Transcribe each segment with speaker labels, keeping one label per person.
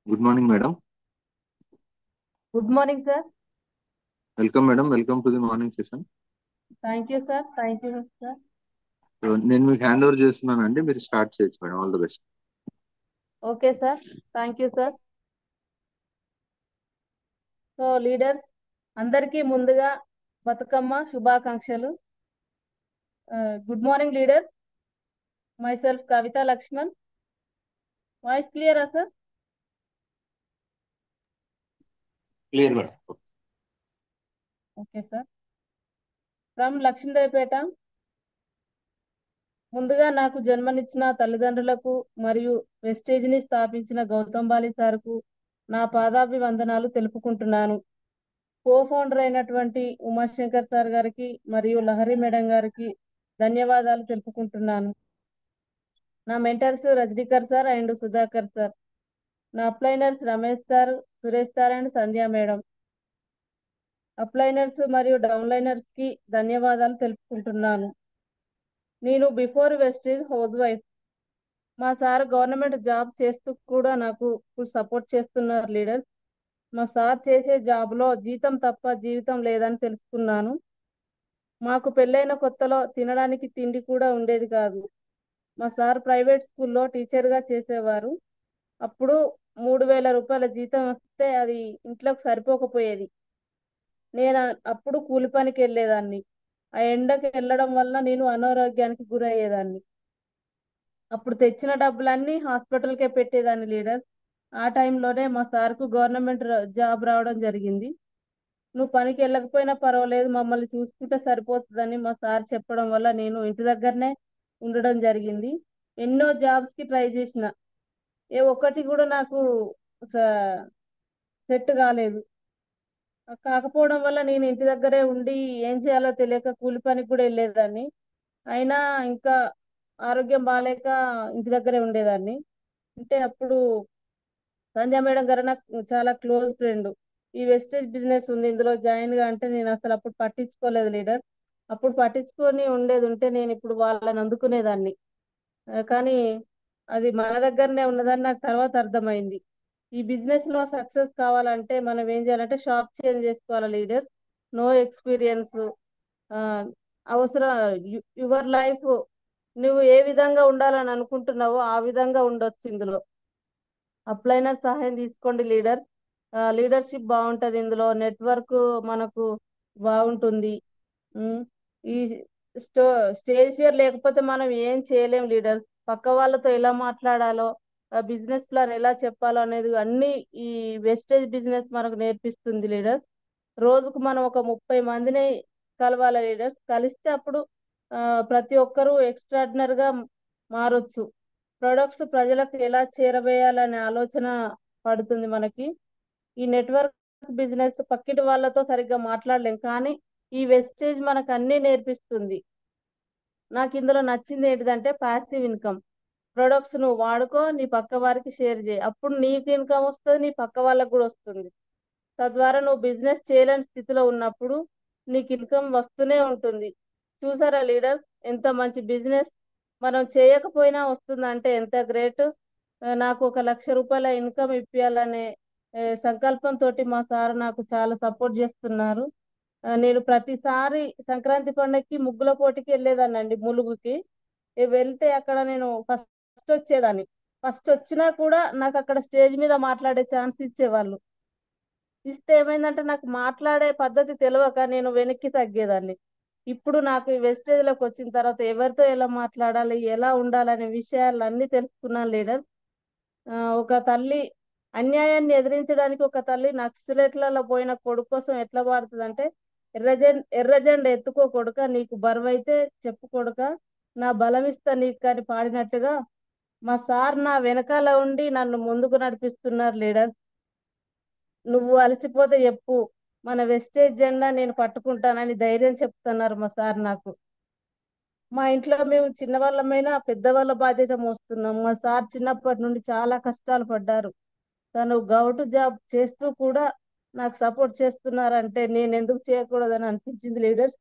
Speaker 1: Good morning, madam.
Speaker 2: Good morning, sir.
Speaker 1: Welcome, madam. Welcome to the morning session.
Speaker 2: Thank you, sir. Thank you, sir.
Speaker 1: నేను మీకు hand over చేస్తున్నానండి, మీరు start చేయొచ్చు madam. All the best.
Speaker 2: Okay, sir. Thank you, sir. So leaders అందరికీ ముందుగా బతుకమ్మ శుభాకాంక్షలు. Good morning leaders. Myself Kavitha Laxman. Voice క్లియరా sir?
Speaker 1: Clear madam.
Speaker 2: Okay sir. From Lakshmidevipeta. ముందుగా నాకు జన్మనిచ్చిన తల్లిదండ్రులకు మరియు వెస్టేజ్ని స్థాపించిన గౌతమ్ బాలి సార్కు నా పాదాభివందనాలు తెలుపుకుంటున్నాను. కో ఫౌండర్ అయినటువంటి ఉమాశంకర్ సార్ గారికి మరియు లహరి మేడం గారికి ధన్యవాదాలు తెలుపుకుంటున్నాను. నా mentors Rajanikar sir and Sudhakar sir. నా upliners Ramesh sir, Suresh sir and Sandhya madam. Upliners మరియు డౌన్లైనర్స్ కి ధన్యవాదాలు తెలుపుకుంటున్నాను. నేను బిఫోర్ వెస్టేజ్ హౌస్ వైఫ్. మా సార్ గవర్నమెంట్ జాబ్ చేస్తూ కూడా నాకు సపోర్ట్ చేస్తున్నారు లీడర్స్. మా సార్ చేసే జాబ్ లో జీతం తప్ప జీవితం లేదని తెలుసుకున్నాను. మాకు పెళ్ళైన కొత్తలో తినడానికి తిండి కూడా ఉండేది కాదు. మా సార్ ప్రైవేట్ స్కూల్లో టీచర్గా చేసేవారు. అప్పుడు 3,000 రూపాయల జీతం వస్తే అది ఇంట్లోకి సరిపోకపోయేది. నేను అప్పుడు కూలి పనికి వెళ్ళేదాన్ని. ఆ ఎండకి వెళ్ళడం వల్ల నేను అనారోగ్యానికి గురయ్యేదాన్ని. అప్పుడు తెచ్చిన డబ్బులన్నీ హాస్పిటల్కే పెట్టేదాన్ని లీడర్. ఆ టైంలోనే మా సార్కు గవర్నమెంట్ జాబ్ రావడం జరిగింది. నువ్వు పనికి వెళ్ళకపోయినా పర్వాలేదు, మమ్మల్ని చూసుకుంటే సరిపోతుందని మా సార్ చెప్పడం వల్ల నేను ఇంటి దగ్గరనే ఉండడం జరిగింది. ఎన్నో జాబ్స్కి ట్రై చేసిన, ఏ ఒక్కటి కూడా నాకు సెట్ కాలేదు. కాకపోవడం వల్ల నేను ఇంటి దగ్గరే ఉండి ఏం చేయాలో తెలియక కూలి పనికి కూడా వెళ్ళేదాన్ని. అయినా ఇంకా ఆరోగ్యం బాగాలేక ఇంటి దగ్గరే ఉండేదాన్ని. అంటే అప్పుడు సంధ్య మేడం గారు నాకు చాలా క్లోజ్ ఫ్రెండ్. ఈ వెస్టేజ్ బిజినెస్ ఉంది, ఇందులో జాయిన్ గా అంటే నేను అసలు అప్పుడు పట్టించుకోలేదు లీడర్. అప్పుడు పట్టించుకొని ఉండేది ఉంటే నేను ఇప్పుడు వాళ్ళని అందుకునేదాన్ని. కానీ అది మన దగ్గరనే ఉన్నదని నాకు తర్వాత అర్థమైంది. ఈ బిజినెస్ లో సక్సెస్ కావాలంటే మనం ఏం చేయాలంటే షాప్ చేంజ్ చేసుకోవాలి లీడర్. నో ఎక్స్పీరియన్స్ అవసరం. యువర్ లైఫ్ నువ్వు ఏ విధంగా ఉండాలని అనుకుంటున్నావో ఆ విధంగా ఉండొచ్చు ఇందులో. అప్లైనర్ సహాయం తీసుకోండి లీడర్. లీడర్షిప్ బాగుంటది ఇందులో, నెట్వర్క్ మనకు బాగుంటుంది. ఉమ్, ఈ స్టో స్టేజ్ ఫియర్ లేకపోతే మనం ఏం చేయలేం లీడర్. పక్క వాళ్ళతో ఎలా మాట్లాడాలో, బిజినెస్ ప్లాన్ ఎలా చెప్పాలో అనేది అన్ని ఈ వెస్టేజ్ బిజినెస్ మనకు నేర్పిస్తుంది లీడర్. రోజుకు మనం ఒక 30 మందిని కలవాలి లీడర్స్. కలిస్తే అప్పుడు ఆ, ప్రతి ఒక్కరూ ఎక్స్ట్రాడినరీ గా మారొచ్చు. ప్రొడక్ట్స్ ప్రజలకు ఎలా చేరవేయాలనే ఆలోచన పడుతుంది మనకి. ఈ నెట్వర్క్ బిజినెస్ పక్కింటి వాళ్ళతో సరిగ్గా మాట్లాడలేం, కానీ ఈ వెస్టేజ్ మనకు అన్ని నేర్పిస్తుంది. నాకు ఇందులో నచ్చింది ఏంటిదంటే పాసివ్ ఇన్కమ్. ప్రొడక్ట్స్ నువ్వు వాడుకో, నీ పక్క వారికి షేర్ చేయి, అప్పుడు నీకు ఇన్కమ్ వస్తుంది, నీ పక్క వాళ్ళకు కూడా వస్తుంది. తద్వారా నువ్వు బిజినెస్ చేయలేని స్థితిలో ఉన్నప్పుడు నీకు ఇన్కమ్ వస్తూనే ఉంటుంది. చూసారా లీడర్స్, ఎంత మంచి బిజినెస్. మనం చేయకపోయినా వస్తుందంటే ఎంత గ్రేట్. నాకు 1,00,000 రూపాయల ఇన్కమ్ ఇప్పించాలనే సంకల్పంతో మా సార్ నాకు చాలా సపోర్ట్ చేస్తున్నారు. నేను ప్రతిసారి సంక్రాంతి పండుగకి ముగ్గుల పోటీకి వెళ్ళేదాన్ని ములుగుకి. వెళ్తే అక్కడ నేను ఫస్ట్ వచ్చేదాన్ని. ఫస్ట్ వచ్చినా కూడా నాకు అక్కడ స్టేజ్ మీద మాట్లాడే ఛాన్స్ ఇచ్చేవాళ్ళు. ఇస్తే ఏమైందంటే నాకు మాట్లాడే పద్ధతి తెలియక నేను వెనక్కి తగ్గేదాన్ని. ఇప్పుడు నాకు ఈ వెస్టేజ్ లోకి వచ్చిన తర్వాత ఎవరితో ఎలా మాట్లాడాలి, ఎలా ఉండాలనే విషయాలన్నీ తెలుసుకున్నాను లీడర్. ఒక తల్లి అన్యాయాన్ని ఎదిరించడానికి ఒక తల్లి నక్సలెట్లలో పోయిన కొడుకు కోసం ఎట్లా పాడుతుందంటే, ఎర్రజెండ ఎత్తుకో కొడుక, నీకు బరువైతే చెప్పు కొడుక, నా బలమిస్తా నీకు అని పాడినట్టుగా మా సార్ నా వెనకాల ఉండి నన్ను ముందుకు నడిపిస్తున్నారు లీడర్. నువ్వు అలసిపోతే చెప్పు, మన వెస్టేజ్ జెండా నేను పట్టుకుంటానని ధైర్యం చెప్తున్నారు మా సార్ నాకు. మా ఇంట్లో మేము చిన్నవాళ్ళమైనా పెద్దవాళ్ళ బాధ్యత మోస్తున్నాం. మా సార్ చిన్నప్పటి నుండి చాలా కష్టాలు పడ్డారు. తను గౌటు జాబ్ చేస్తూ కూడా నాకు సపోర్ట్ చేస్తున్నారంటే నేను ఎందుకు చేయకూడదని అనిపించింది లీడర్స్.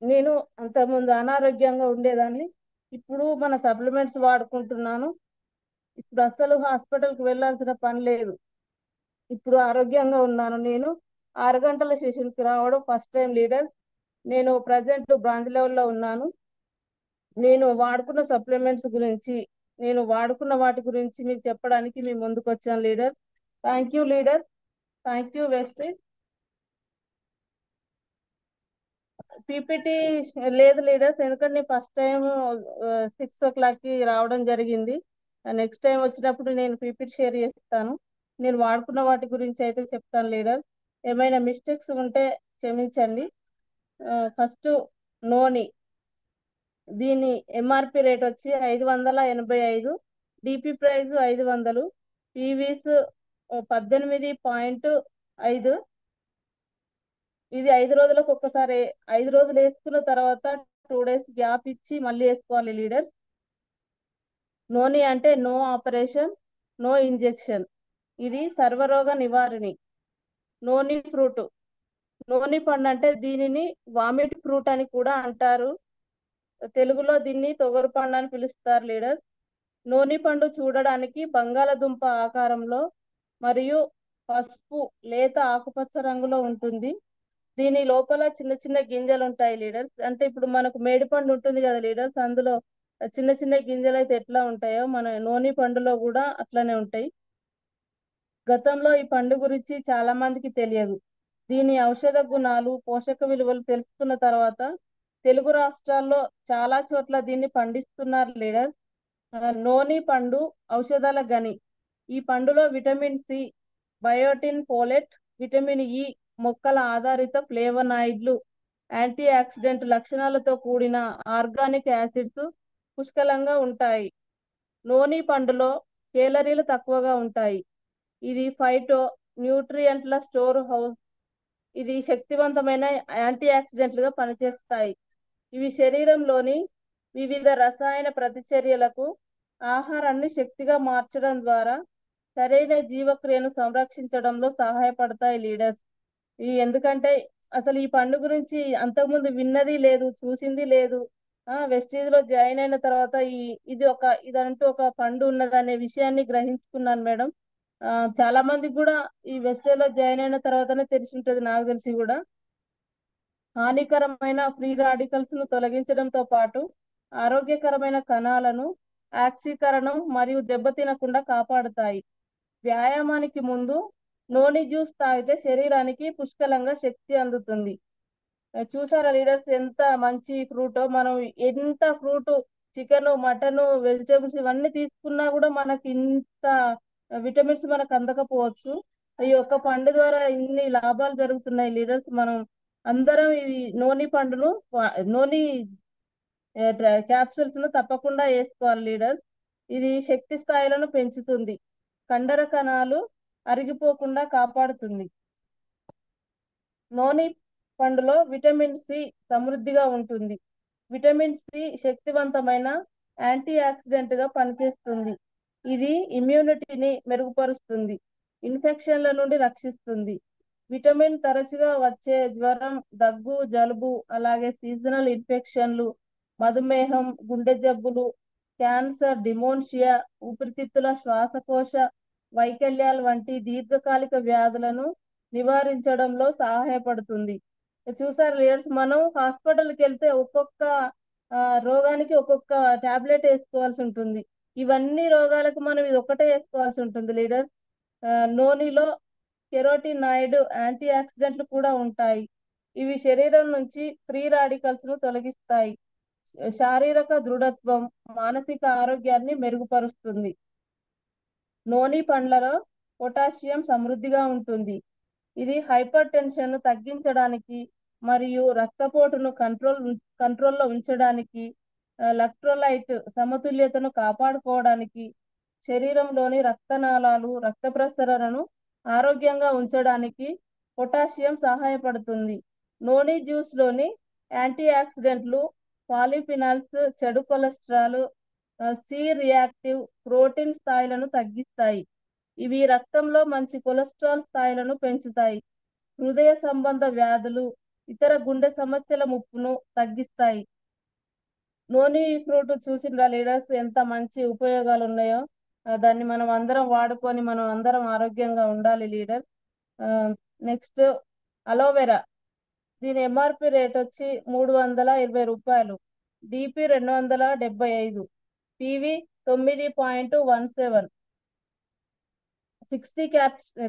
Speaker 2: నేను అంతకుముందు అనారోగ్యంగా ఉండేదాన్ని, ఇప్పుడు మన సప్లిమెంట్స్ వాడుకుంటున్నాను. ఇప్పుడు అసలు హాస్పిటల్కి వెళ్ళాల్సిన పని లేదు. ఇప్పుడు ఆరోగ్యంగా ఉన్నాను. నేను 6 గంటల సెషన్కి రావడం ఫస్ట్ టైం లీడర్. నేను ప్రజెంట్ బ్రాంచ్ లెవెల్లో ఉన్నాను. నేను వాడుకున్న సప్లిమెంట్స్ గురించి, నేను వాడుకున్న వాటి గురించి మీకు చెప్పడానికి మీ ముందుకు వచ్చాను leader. Thank you leader. Thank you Vestige. PPT లేదు లీడర్స్, ఎందుకంటే నేను ఫస్ట్ టైం 6 o'clockకి రావడం జరిగింది. నెక్స్ట్ టైం వచ్చినప్పుడు నేను పీపీటీ షేర్ చేస్తాను. నేను వాడుకున్న వాటి గురించి అయితే చెప్తాను లీడర్. ఏమైనా మిస్టేక్స్ ఉంటే క్షమించండి. ఫస్ట్ నోని, దీని ఎంఆర్పి రేట్ వచ్చి 585, డిపి ప్రైస్ 500, పీవీస్ 18.5. ఇది 5 రోజులకు ఒక్కసారి, 5 రోజులు వేసుకున్న తర్వాత 2 days గ్యాప్ ఇచ్చి మళ్ళీ వేసుకోవాలి లీడర్. నోని అంటే నో ఆపరేషన్, నో ఇంజెక్షన్. ఇది సర్వరోగ నివారణి. నోని ఫ్రూట్, నోని పండు అంటే దీనిని వామిట్ ఫ్రూట్ అని కూడా అంటారు. తెలుగులో దీన్ని తొగరు పండు అని పిలుస్తారు లీడర్. నోని పండు చూడడానికి బంగాళదుంప ఆకారంలో మరియు పసుపు లేత ఆకుపచ్చ రంగులో ఉంటుంది. దీని లోపల చిన్న చిన్న గింజలు ఉంటాయి లీడర్స్. అంటే ఇప్పుడు మనకు మేడి పండు ఉంటుంది కదా లీడర్స్, అందులో చిన్న చిన్న గింజలు అయితే ఎట్లా ఉంటాయో మన నోని పండులో కూడా అట్లనే ఉంటాయి. గతంలో ఈ పండు గురించి చాలా మందికి తెలియదు. దీని ఔషధ గుణాలు, పోషక విలువలు తెలుసుకున్న తర్వాత తెలుగు రాష్ట్రాల్లో చాలా చోట్ల దీన్ని పండిస్తున్నారు లీడర్. నోని పండు ఔషధాల గని. ఈ పండులో vitamin C, biotin, folate, vitamin E, మొక్కల ఆధారిత ఫ్లేవనాయిడ్లు, యాంటీ ఆక్సిడెంట్ లక్షణాలతో కూడిన ఆర్గానిక్ యాసిడ్స్ పుష్కలంగా ఉంటాయి. నోని పండులో కేలరీలు తక్కువగా ఉంటాయి. ఇది ఫైటో న్యూట్రియంట్ల స్టోర్ హౌస్. ఇది శక్తివంతమైన యాంటీ ఆక్సిడెంట్లుగా పనిచేస్తాయి. ఇవి శరీరంలోని వివిధ రసాయన ప్రతిచర్యలకు ఆహారాన్ని శక్తిగా మార్చడం ద్వారా సరైన జీవక్రియను సంరక్షించడంలో సహాయపడతాయి లీడర్స్. ఈ ఎందుకంటే అసలు ఈ పండు గురించి అంతకుముందు విన్నది లేదు, చూసింది లేదు. వెస్టీజ్ లో జాయిన్ అయిన తర్వాత ఇదంటూ ఒక పండు ఉన్నదనే విషయాన్ని గ్రహించుకున్నాను మేడం. చాలా మందికి కూడా ఈ వెస్టేజ్ లో జాయిన్ అయిన తర్వాతనే తెలిసి ఉంటుంది, నాకు తెలిసి కూడా. హానికరమైన ఫ్రీ రాడికల్స్ ను తొలగించడంతో పాటు ఆరోగ్యకరమైన కణాలను ఆక్సీకరణం మరియు దెబ్బతినకుండా కాపాడుతాయి. వ్యాయామానికి ముందు నోని జ్యూస్ తాగితే శరీరానికి పుష్కలంగా శక్తి అందుతుంది. చూసారా లీడర్స్ ఎంత మంచి ఫ్రూటో. మనం ఎంత ఫ్రూట్, చికెన్, మటన్, వెజిటేబుల్స్ ఇవన్నీ తీసుకున్నా కూడా మనకి ఇంత విటమిన్స్ మనకు అందకపోవచ్చు. ఈ ఒక్క పండు ద్వారా ఇన్ని లాభాలు జరుగుతున్నాయి లీడర్స్. మనం అందరం ఈ నోని పండును, నోని క్యాప్సూల్స్ ను తప్పకుండా వేసుకోవాలి లీడర్స్. ఇది శక్తి స్థాయిలను పెంచుతుంది, కండర కణాలు అరిగిపోకుండా కాపాడుతుంది. నోని పండులో విటమిన్ సి సమృద్ధిగా ఉంటుంది. విటమిన్ సి శక్తివంతమైన యాంటీ ఆక్సిడెంట్ గా పనిచేస్తుంది. ఇది ఇమ్యూనిటీని మెరుగుపరుస్తుంది, ఇన్ఫెక్షన్ల నుండి రక్షిస్తుంది. విటమిన్ తరచుగా వచ్చే జ్వరం, దగ్గు, జలుబు, అలాగే సీజనల్ ఇన్ఫెక్షన్లు, మధుమేహం, గుండె జబ్బులు, క్యాన్సర్, డిమోన్షియా, ఊపిరితిత్తుల శ్వాసకోశ వైకల్యాలు వంటి దీర్ఘకాలిక వ్యాధులను నివారించడంలో సహాయపడుతుంది. చూసారు లీడర్స్, మనం హాస్పిటల్కి వెళ్తే ఒక్కొక్క రోగానికి ఒక్కొక్క టాబ్లెట్ వేసుకోవాల్సి ఉంటుంది. ఇవన్నీ రోగాలకు మనం ఇది ఒక్కటే వేసుకోవాల్సి ఉంటుంది లీడర్. నోనిలో కెరోటినాయిడ్ యాంటీ ఆక్సిడెంట్లు కూడా ఉంటాయి. ఇవి శరీరం నుంచి ఫ్రీ రాడికల్స్ ను తొలగిస్తాయి. శారీరక దృఢత్వం, మానసిక ఆరోగ్యాన్ని మెరుగుపరుస్తుంది. నోని పండ్లలో పొటాషియం సమృద్ధిగా ఉంటుంది. ఇది హైపర్ టెన్షన్ తగ్గించడానికి మరియు రక్తపోటును కంట్రోల్లో ఉంచడానికి, ఎలక్ట్రోలైట్ సమతుల్యతను కాపాడుకోవడానికి, శరీరంలోని రక్తనాళాలు, రక్త ప్రసరణను ఆరోగ్యంగా ఉంచడానికి పొటాషియం సహాయపడుతుంది. నోని జ్యూస్ లోని యాంటీ ఆక్సిడెంట్లు, పాలిఫినాల్స్ చెడు కొలెస్ట్రాల్, సి రియాక్టివ్ ప్రోటీన్ స్థాయిలను తగ్గిస్తాయి. ఇవి రక్తంలో మంచి కొలెస్ట్రాల్ స్థాయిలను పెంచుతాయి. హృదయ సంబంధ వ్యాధులు, ఇతర గుండె సమస్యల ముప్పును తగ్గిస్తాయి. నోని ఫ్రూట్ చూసిండ్రా లీడర్స్ ఎంత మంచి ఉపయోగాలు ఉన్నాయో. దాన్ని మనం అందరం వాడుకొని మనం అందరం ఆరోగ్యంగా ఉండాలి లీడర్. Next aloe vera. దీని ఎంఆర్పి రేట్ వచ్చి 320 రూపాయలు, డిపి 275, పివి 9.17, 60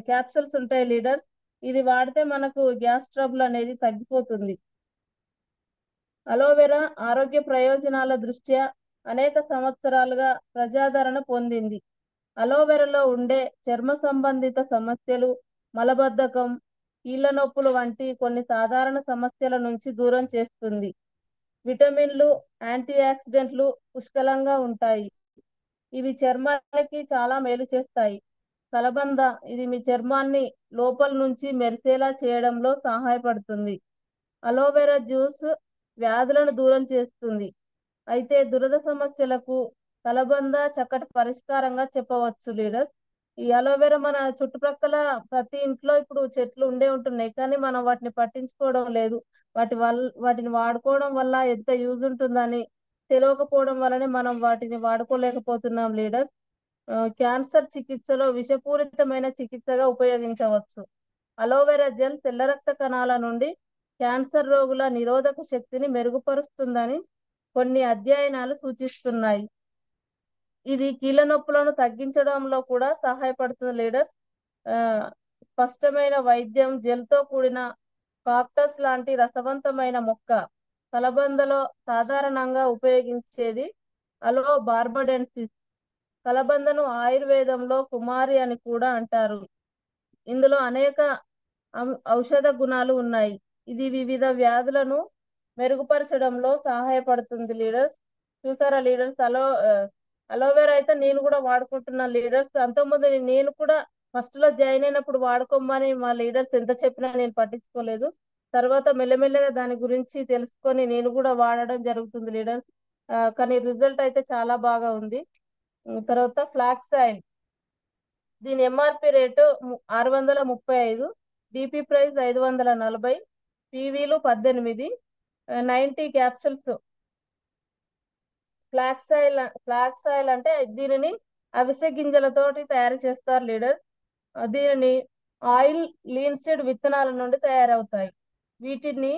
Speaker 2: క్యాప్సూల్స్ ఉంటాయి లీడర్. ఇది వాడితే మనకు గ్యాస్ ట్రబుల్ అనేది తగ్గిపోతుంది. అలోవెరా ఆరోగ్య ప్రయోజనాల దృష్ట్యా అనేక సంవత్సరాలుగా ప్రజాదరణ పొందింది. అలోవెరాలో ఉండే చర్మ సంబంధిత సమస్యలు, మలబద్ధకం, కీళ్ళ నొప్పులు వంటి కొన్ని సాధారణ సమస్యల నుంచి దూరం చేస్తుంది. విటమిన్లు, యాంటీ ఆక్సిడెంట్లు పుష్కలంగా ఉంటాయి. ఇవి చర్మానికి చాలా మేలు చేస్తాయి. కలబంద, ఇది మీ చర్మాన్ని లోపల నుంచి మెరిసేలా చేయడంలో సహాయపడుతుంది. అలోవెరా జ్యూస్ వ్యాధులను దూరం చేస్తుంది. అయితే దురద సమస్యలకు కలబంద చక్కటి పరిష్కారంగా చెప్పవచ్చు లీడర్. ఈ అలోవెరా మన చుట్టుప్రక్కల ప్రతి ఇంట్లో ఇప్పుడు చెట్లు ఉంటున్నాయి, కానీ మనం వాటిని పట్టించుకోవడం లేదు. వాటిని వాడుకోవడం వల్ల ఎంత యూజ్ ఉంటుందని తెలియకపోవడం వల్లనే మనం వాటిని వాడుకోలేకపోతున్నాం లీడర్. క్యాన్సర్ చికిత్సలో విషపూరితమైన చికిత్సగా ఉపయోగించవచ్చు. అలోవెరా జెల్ తెల్ల రక్త కణాల నుండి క్యాన్సర్ రోగుల నిరోధక శక్తిని మెరుగుపరుస్తుందని కొన్ని అధ్యయనాలు సూచిస్తున్నాయి. ఇది కీళ్ళ నొప్పులను తగ్గించడంలో కూడా సహాయపడుతుంది లీడర్. స్పష్టమైన వైద్యం, జెల్తో కూడిన కాక్టస్ లాంటి రసవంతమైన మొక్క. కలబందలో సాధారణంగా ఉపయోగించేది అలో బార్బడెన్సిస్. కలబందను ఆయుర్వేదంలో కుమారి అని కూడా అంటారు. ఇందులో అనేక ఔషధ గుణాలు ఉన్నాయి. ఇది వివిధ వ్యాధులను మెరుగుపరచడంలో సహాయపడుతుంది లీడర్స్. చూసారా లీడర్స్, అలోవెరా అయితే నేను కూడా వాడుకుంటున్నాను లీడర్స్. అంతకుముందు నేను కూడా ఫస్ట్ లో జాయిన్ అయినప్పుడు వాడుకోమని మా లీడర్స్ ఎంత చెప్పినా నేను పట్టించుకోలేదు. తర్వాత మెల్లమెల్లగా దాని గురించి తెలుసుకొని నేను కూడా వాడడం జరుగుతుంది లీడర్స్. కానీ రిజల్ట్ అయితే చాలా బాగా ఉంది. తర్వాత ఫ్లాక్స్ ఆయిల్. దీని MRP rate 635, DP price 540, పీవీలు 18, 90 capsules. Flax oil అంటే దీనిని అవిసె గింజలతోటి తయారు చేస్తారు లీడర్. దీనిని ఆయిల్ లీన్సీడ్ విత్తనాల నుండి తయారవుతాయి. వీటిని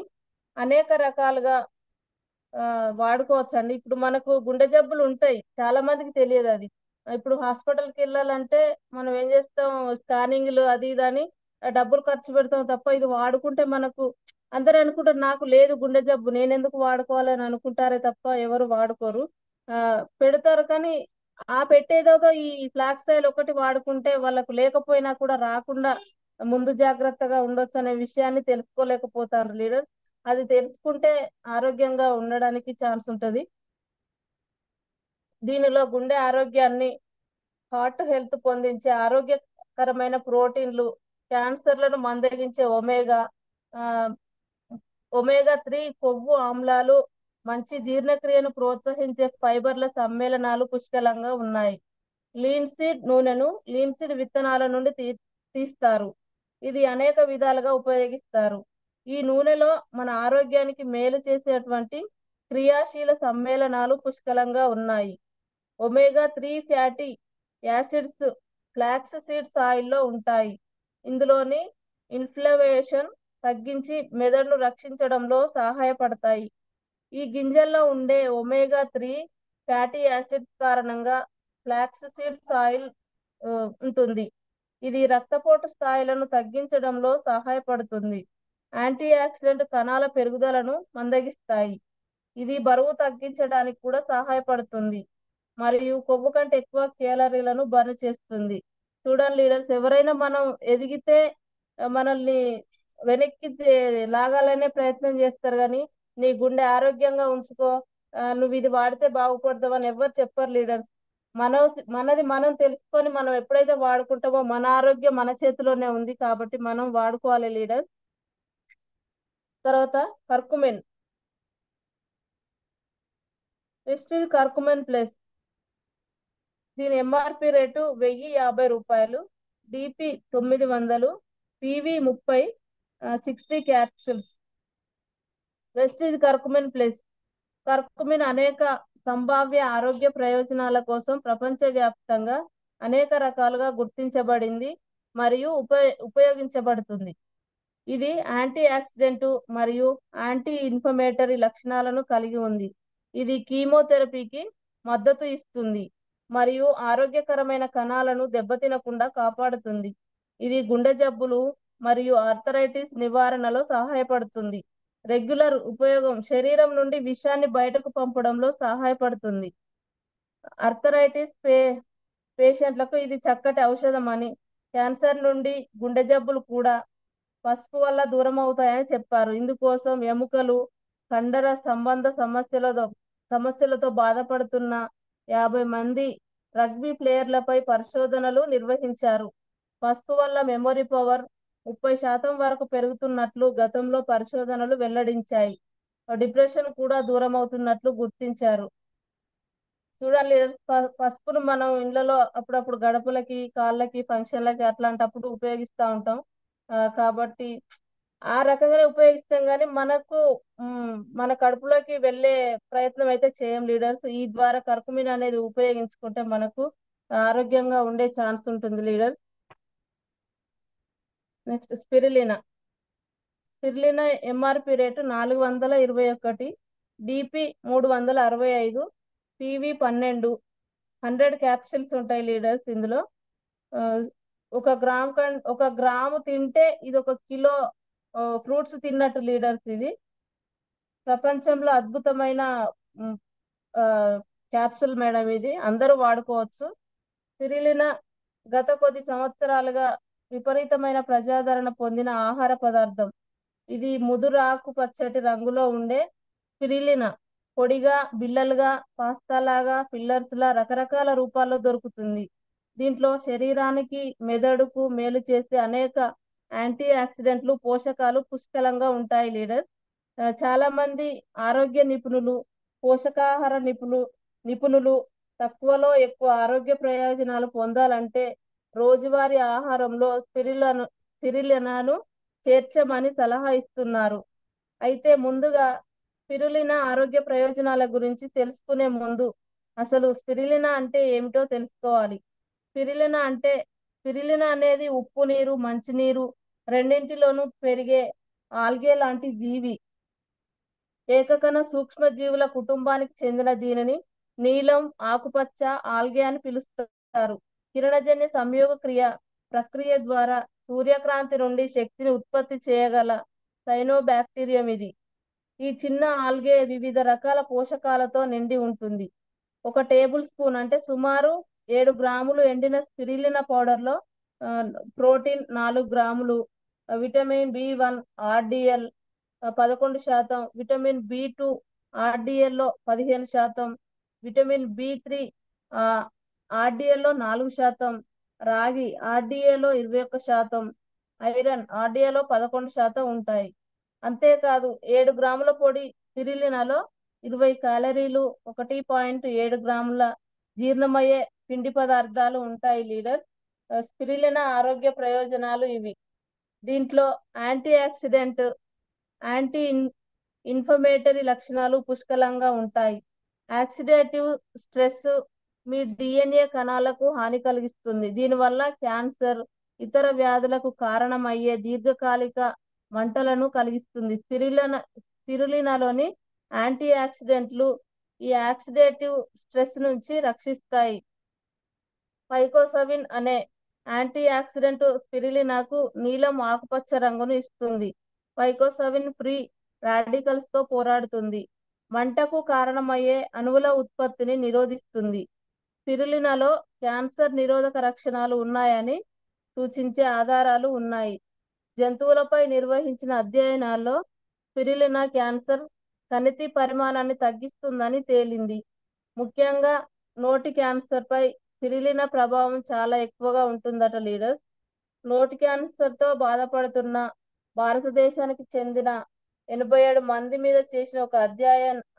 Speaker 2: అనేక రకాలుగా వాడుకోవచ్చు అండి. ఇప్పుడు మనకు గుండె జబ్బులు ఉంటాయి, చాలా మందికి తెలియదు అది. ఇప్పుడు హాస్పిటల్కి వెళ్ళాలంటే మనం ఏం చేస్తాం, స్కానింగ్లు అది ఇది అని డబ్బులు ఖర్చు పెడతాం తప్ప ఇది వాడుకుంటే మనకు అందరూ అనుకుంటారు నాకు లేదు గుండె జబ్బు, నేను ఎందుకు వాడుకోవాలని అనుకుంటారే తప్ప ఎవరు వాడుకోరు. పెడతారు, కానీ ఆ పెట్టేదోగా ఈ ఫ్లాక్స్ ఆయిల్ ఒకటి వాడుకుంటే వాళ్ళకు లేకపోయినా కూడా రాకుండా ముందు జాగ్రత్తగా ఉండొచ్చు అనే విషయాన్ని తెలుసుకోలేకపోతారు లీడర్. అది తెలుసుకుంటే ఆరోగ్యంగా ఉండడానికి ఛాన్స్ ఉంటుంది. దీనిలో గుండె ఆరోగ్యాన్ని, హార్ట్ హెల్త్ పొందించే ఆరోగ్యకరమైన ప్రోటీన్లు, క్యాన్సర్లను మందగించే ఒమేగా 3 కొవ్వు ఆమ్లాలు, మంచి జీర్ణక్రియను ప్రోత్సహించే ఫైబర్ల సమ్మేళనాలు పుష్కలంగా ఉన్నాయి. లీన్సీడ్ నూనెను లీన్సీడ్ విత్తనాల నుండి తీస్తారు. ఇది అనేక విధాలుగా ఉపయోగిస్తారు. ఈ నూనెలో మన ఆరోగ్యానికి మేలు చేసేటువంటి క్రియాశీల సమ్మేళనాలు పుష్కలంగా ఉన్నాయి. Omega 3 fatty acids flax seeds ఆయిల్లో ఉంటాయి. ఇందులోని ఇన్ఫ్లమేషన్ తగ్గించి మెదడును రక్షించడంలో సహాయపడతాయి. ఈ గింజల్లో ఉండే ఒమేగా 3 ఫ్యాటీ యాసిడ్స్ కారణంగా ఫ్లాక్స్ సీడ్స్ ఆయిల్ ఉంటుంది. ఇది రక్తపోటు స్థాయిలను తగ్గించడంలో సహాయపడుతుంది. యాంటీ ఆక్సిడెంట్ కణాల పెరుగుదలను మందగిస్తాయి. ఇది బరువు తగ్గించడానికి కూడా సహాయపడుతుంది మరియు కొవ్వు కంటే ఎక్కువ క్యాలరీలను బర్న్ చేస్తుంది. చూడండి లీడర్స్, ఎవరైనా మనం ఎదిగితే మనల్ని వెనక్కి లాగాలనే ప్రయత్నం చేస్తారు, కానీ నీ గుండె ఆరోగ్యంగా ఉంచుకో, నువ్వు ఇది వాడితే బాగుపడతావు అని ఎవరు చెప్పరు లీడర్స్. మనది మనం తెలుసుకొని మనం ఎప్పుడైతే వాడుకుంటామో మన ఆరోగ్యం మన చేతిలోనే ఉంది, కాబట్టి మనం వాడుకోవాలి లీడర్స్. తర్వాత కర్కుమిన్. Prestige curcumin plus. దీని ఎంఆర్పి రేటు 1050 రూపాయలు, DP 900, PV 30, 60 capsules. Prestige curcumin plus. Curcumin అనేక సంభావ్య ఆరోగ్య ప్రయోజనాల కోసం ప్రపంచవ్యాప్తంగా అనేక రకాలుగా గుర్తించబడింది మరియు ఉపయోగించబడుతుంది. ఇది యాంటీ ఆక్సిడెంట్ మరియు యాంటీ ఇన్ఫ్లమేటరీ లక్షణాలను కలిగి ఉంది. ఇది కీమోథెరపీకి మద్దతు ఇస్తుంది మరియు ఆరోగ్యకరమైన కణాలను దెబ్బతినకుండా కాపాడుతుంది. ఇది గుండె జబ్బులు మరియు ఆర్థరైటిస్ నివారణలో సహాయపడుతుంది. రెగ్యులర్ ఉపయోగం శరీరం నుండి విషాన్ని బయటకు పంపడంలో సహాయపడుతుంది. ఆర్థరైటిస్ పేషెంట్లకు ఇది చక్కటి ఔషధం అని, క్యాన్సర్ నుండి గుండె జబ్బులు కూడా పసుపు వల్ల దూరం అవుతాయని చెప్పారు. ఇందుకోసం ఎముకలు కండర సంబంధ సమస్యలతో బాధపడుతున్న 50 మంది రగ్బీ ప్లేయర్లపై పరిశోధనలు నిర్వహించారు. పసుపు వల్ల మెమొరీ పవర్ 30% వరకు పెరుగుతున్నట్లు గతంలో పరిశోధనలు వెల్లడించాయి. డిప్రెషన్ కూడా దూరం అవుతున్నట్లు గుర్తించారు. చూడండి, పసుపును మనం ఇళ్లలో అప్పుడప్పుడు గడపలకి, కాళ్ళకి, ఫంక్షన్లకి అట్లాంటప్పుడు ఉపయోగిస్తూ ఉంటాం. కాబట్టి ఆ రకంగానే ఉపయోగిస్తాం, కానీ మనకు మన కడుపులోకి వెళ్ళే ప్రయత్నం అయితే చేయం లీడర్స్. ఈ ద్వారా కర్కుమిన్ అనేది ఉపయోగించుకుంటే మనకు ఆరోగ్యంగా ఉండే ఛాన్స్ ఉంటుంది leaders. Next spirulina. Spirulina MRP rate 421, DP 365, PV 12, 100 capsules ఉంటాయి లీడర్స్. ఇందులో ఒక గ్రాము తింటే ఇది 1 కిలో ఫ్రూట్స్ తిన్నట్టు లీడర్స్. ఇది ప్రపంచంలో అద్భుతమైన క్యాప్సుల్ మేడం. ఇది అందరూ వాడుకోవచ్చు. స్పిరులినా గత కొద్ది సంవత్సరాలుగా విపరీతమైన ప్రజాదరణ పొందిన ఆహార పదార్థం. ఇది ముదురు ఆకుపచ్చటి రంగులో ఉండే స్పిరులినా పొడిగా, బిళ్ళలుగా, పాస్తా లాగా, ఫిల్లర్స్ లా రకరకాల రూపాల్లో దొరుకుతుంది. దీంట్లో శరీరానికి, మెదడుకు మేలు చేసే అనేక యాంటీ ఆక్సిడెంట్లు, పోషకాలు పుష్కలంగా ఉంటాయి లీడర్. చాలా మంది ఆరోగ్య నిపుణులు, పోషకాహార నిపుణులు తక్కువలో ఎక్కువ ఆరోగ్య ప్రయోజనాలు పొందాలంటే రోజువారీ ఆహారంలో స్పిరులినాను చేర్చమని సలహా ఇస్తున్నారు. అయితే ముందుగా స్పిరులినా ఆరోగ్య ప్రయోజనాల గురించి తెలుసుకునే ముందు అసలు స్పిరులినా అంటే ఏమిటో తెలుసుకోవాలి. స్పిరులినా అనేది ఉప్పు నీరు, మంచినీరు రెండింటిలోనూ పెరిగే ఆల్గే లాంటి జీవి. ఏకకణ సూక్ష్మజీవుల కుటుంబానికి చెందిన దీనిని నీలం ఆకుపచ్చ ఆల్గే అని పిలుస్తారు. కిరణజన్య సంయోగ ప్రక్రియ ద్వారా సూర్యకాంతి నుండి శక్తిని ఉత్పత్తి చేయగల సైనోబాక్టీరియం ఇది. ఈ చిన్న ఆల్గే వివిధ రకాల పోషకాలతో నిండి ఉంటుంది. 1 టేబుల్ స్పూన్ అంటే సుమారు 7 గ్రాములు ఎండిన స్పిరులినా పౌడర్లో ప్రోటీన్ 4 గ్రాములు, విటమిన్ బి1 ఆర్డిఎల్ 11%, విటమిన్ బి2 ఆర్డిఎల్లో 15%, విటమిన్ బి3 ఆర్డిఎల్లో 4%, రాగి ఆర్డిఏలో 21%, ఐరన్ ఆర్డిఏలో 11% ఉంటాయి. అంతేకాదు 7 గ్రాముల పొడి స్పిరులినాలో 20 క్యాలరీలు, 1.7 గ్రాముల జీర్ణమయ్యే పిండి పదార్థాలు ఉంటాయి లీడర్. స్పిరులినా ఆరోగ్య ప్రయోజనాలు ఇవి. దీంట్లో యాంటీ ఆక్సిడెంట్, యాంటీ ఇన్ఫ్లమేటరీ లక్షణాలు పుష్కలంగా ఉంటాయి. ఆక్సిడేటివ్ స్ట్రెస్ మీ డిఎన్ఏ కణాలకు హాని కలిగిస్తుంది. దీనివల్ల క్యాన్సర్, ఇతర వ్యాధులకు కారణమయ్యే దీర్ఘకాలిక మంటలను కలిగిస్తుంది. స్పిరులినాలోని యాంటీ ఆక్సిడెంట్లు ఈ ఆక్సిడేటివ్ స్ట్రెస్ నుంచి రక్షిస్తాయి. ఫైకోసవిన్ అనే యాంటీ ఆక్సిడెంట్ స్పిరులినాకు నీలం ఆకుపచ్చ రంగును ఇస్తుంది. ఫైకోసవిన్ ఫ్రీ రాడికల్స్ తో పోరాడుతుంది. మంటకు కారణమయ్యే అణువుల ఉత్పత్తిని నిరోధిస్తుంది. స్పిరులినాలో క్యాన్సర్ నిరోధక లక్షణాలు ఉన్నాయని సూచించే ఆధారాలు ఉన్నాయి. జంతువులపై నిర్వహించిన అధ్యయనాల్లో స్పిరులినా క్యాన్సర్ కణితి పరిమాణాన్ని తగ్గిస్తుందని తేలింది. ముఖ్యంగా నోటి క్యాన్సర్ పై స్పిరులినా ప్రభావం చాలా ఎక్కువగా ఉంటుందట లీడర్స్. నోటి క్యాన్సర్ తో బాధపడుతున్న భారతదేశానికి చెందిన 87 మంది మీద చేసిన ఒక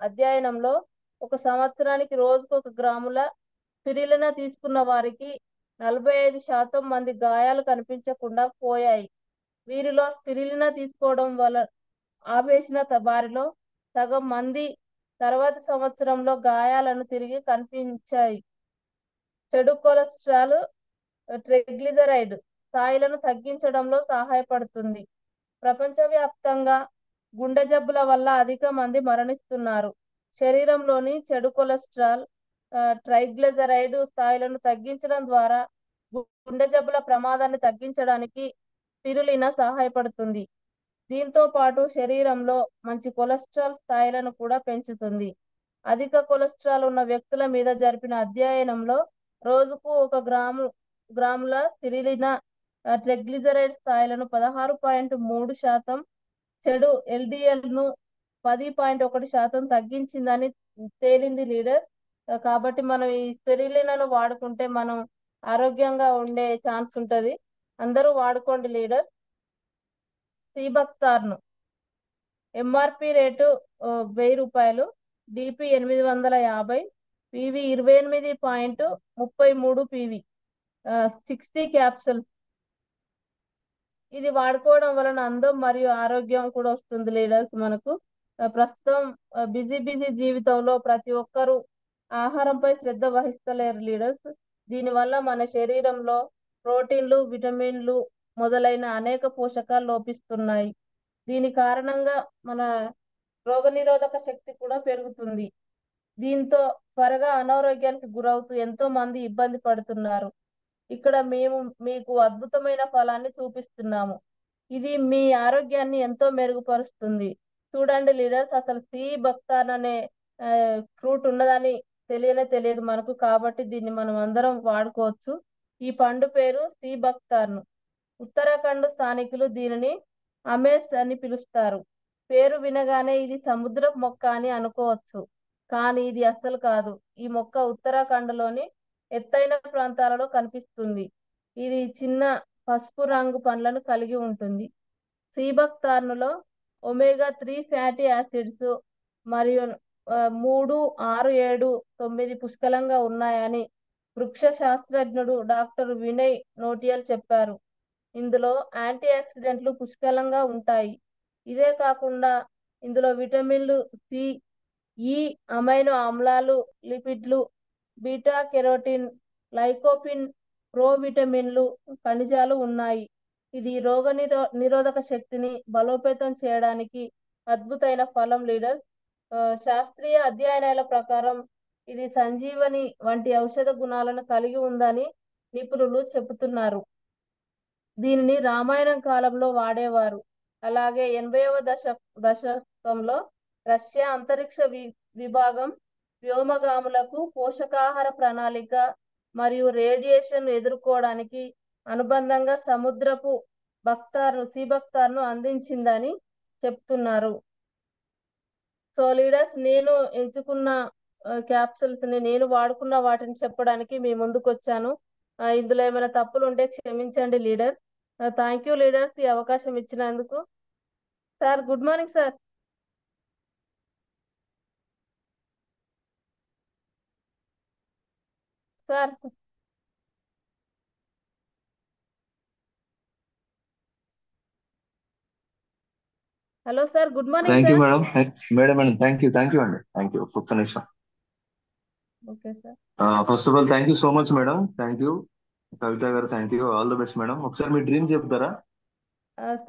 Speaker 2: అధ్యయనంలో 1 సంవత్సరానికి రోజుకు 1 గ్రాముల స్పిరులినా తీసుకున్న వారికి 45% మంది గాయాలు కనిపించకుండా పోయాయి. వీరిలో స్పిరులినా తీసుకోవడం వల్ల ఆపేసిన వారిలో సగం మంది తర్వాతి సంవత్సరంలో గాయాలను తిరిగి కనిపించాయి. చెడు కొలెస్ట్రాల్, ట్రైగ్లిజరైడ్ స్థాయిలను తగ్గించడంలో సహాయపడుతుంది. ప్రపంచవ్యాప్తంగా గుండె జబ్బుల వల్ల అధిక మంది మరణిస్తున్నారు. శరీరంలోని చెడు కొలెస్ట్రాల్, ట్రైగ్లిజరైడ్ స్థాయిలను తగ్గించడం ద్వారా గుండె జబ్బుల ప్రమాదాన్ని తగ్గించడానికి స్పిరులినా సహాయపడుతుంది. దీంతో పాటు శరీరంలో మంచి కొలెస్ట్రాల్ స్థాయిలను కూడా పెంచుతుంది. అధిక కొలెస్ట్రాల్ ఉన్న వ్యక్తుల మీద జరిపిన అధ్యయనంలో రోజుకు 1 గ్రాముల స్పిరులినా ట్రైగ్లిజరైడ్ స్థాయిలను 16.3% చెడు ఎల్డిఎల్ ను 10.1% తగ్గించిందని తేలింది లీడర్. కాబట్టి మనం ఈ స్పిరులినాను వాడుకుంటే మనం ఆరోగ్యంగా ఉండే ఛాన్స్ ఉంటది. అందరూ వాడుకోండి లీడర్. సీబక్తార్ను ఎంఆర్పి రేటు 1000 రూపాయలు, డిపి 850, పివి 28.33 పివి, 60 క్యాప్సూల్స్. ఇది వాడుకోవడం వలన అందం మరియు ఆరోగ్యం కూడా వస్తుంది లీడర్స్. మనకు ప్రస్తుతం బిజీ జీవితంలో ప్రతి ఒక్కరూ ఆహారంపై శ్రద్ధ వహిస్తలేరు లీడర్స్. దీనివల్ల మన శరీరంలో ప్రోటీన్లు, విటమిన్లు మొదలైన అనేక పోషకాలు లోపిస్తున్నాయి. దీని కారణంగా మన రోగనిరోధక శక్తి కూడా పెరుగుతుంది. దీంతో త్వరగా అనారోగ్యానికి గురవుతూ ఎంతో మంది ఇబ్బంది పడుతున్నారు. ఇక్కడ మేము మీకు అద్భుతమైన ఫలాన్ని చూపిస్తున్నాము. ఇది మీ ఆరోగ్యాన్ని ఎంతో మెరుగుపరుస్తుంది. చూడండి లీడర్స్, అసలు సీబక్తార్ అనే ఫ్రూట్ ఉన్నదని తెలియదు మనకు. కాబట్టి దీన్ని మనం అందరం వాడుకోవచ్చు. ఈ పండు పేరు సీబక్తార్ను. ఉత్తరాఖండ్ స్థానికులు దీనిని అమేస్ అని పిలుస్తారు. పేరు వినగానే ఇది సముద్రపు మొక్క అని అనుకోవచ్చు, కానీ ఇది అస్సలు కాదు. ఈ మొక్క ఉత్తరాఖండ్లోని ఎత్తైన ప్రాంతాలలో కనిపిస్తుంది. ఇది చిన్న పసుపు రంగు పండ్లను కలిగి ఉంటుంది. సీబక్తార్నులో ఒమేగా 3 ఫ్యాటీ యాసిడ్స్ మరియు 3, 6, 7, 9 పుష్కలంగా ఉన్నాయని వృక్ష శాస్త్రజ్ఞుడు డాక్టర్ వినయ్ నోటియల్ చెప్పారు. ఇందులో యాంటీ ఆక్సిడెంట్లు పుష్కలంగా ఉంటాయి. ఇదే కాకుండా ఇందులో విటమిన్లు సి, ఈ, అమైనో ఆమ్లాలు, లిపిడ్లు, బీటా కెరోటిన్, లైకోపిన్, ప్రోవిటమిన్లు, ఖనిజాలు ఉన్నాయి. ఇది రోగ నిరోధక శక్తిని బలోపేతం చేయడానికి అద్భుతమైన ఫలం లీడర్. శాస్త్రీయ అధ్యయనాల ప్రకారం ఇది సంజీవని వంటి ఔషధ గుణాలను కలిగి ఉందని నిపుణులు చెబుతున్నారు. దీనిని రామాయణం కాలంలో వాడేవారు. అలాగే 80వ దశకంలో రష్యా అంతరిక్ష విభాగం వ్యోమగాములకు పోషకాహార ప్రణాళిక మరియు రేడియేషన్ ఎదుర్కోవడానికి అనుబంధంగా సముద్రపు సీబక్తార్ను అందించిందని చెప్తున్నారు. సో లీడర్స్, నేను ఎంచుకున్న క్యాప్సూల్స్ ని, నేను వాడుకున్న వాటిని చెప్పడానికి మీ ముందుకు వచ్చాను. ఇందులో ఏమైనా తప్పులు ఉంటే క్షమించండి లీడర్. థ్యాంక్ యూ లీడర్స్, ఈ అవకాశం ఇచ్చినందుకు. Sir, good morning sir. Sir, hello sir, good morning
Speaker 1: thank you
Speaker 2: sir.
Speaker 1: Madam. Madam thank you అండి. Thank you. ఒక్క నిమిషం.
Speaker 2: Okay sir.
Speaker 1: First of all thank you so much madam. Thank you Kavitha గారు. Thank you. All the best madam. ఒకసారి మీ dream చెప్తారా?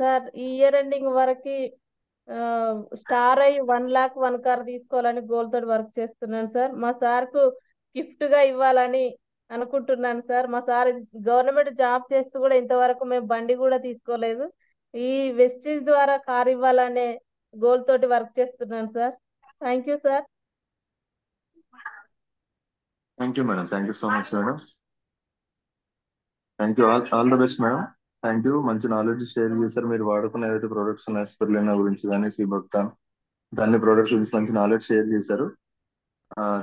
Speaker 2: Sir, ఈ year ending వరకు star అయి 1 lakh 1 కార్ తీసుకోవాలని గోల్ తోటి వర్క్ చేస్తున్నాను సార్. మా సార్కు గిఫ్ట్ గా ఇవ్వాలని అనుకుంటున్నాను సార్. మా సార్ గవర్నమెంట్ జాబ్ చేస్తూ కూడా ఇంతవరకు మేము బండి కూడా తీసుకోలేదు. ఈ వెస్టీజ్ ద్వారా కార్ ఇవ్వాలనే గోల్ తోటి వర్క్ చేస్తున్నాను sir. Thank you sir.
Speaker 1: Thank you madam. Thank you so much madam. Thank you. All the best madam. Thank you. మంచి నాలెడ్జ్ షేర్ చేశారు. మీరు వాడుకున్న ఏదైతే ప్రొడక్ట్స్ ఉన్నాయి, స్పిరులినా గురించి కానీ, సీబక్తాన్, దాన్ని ప్రొడక్ట్స్ గురించి మంచి నాలెడ్జ్ షేర్ చేశారు.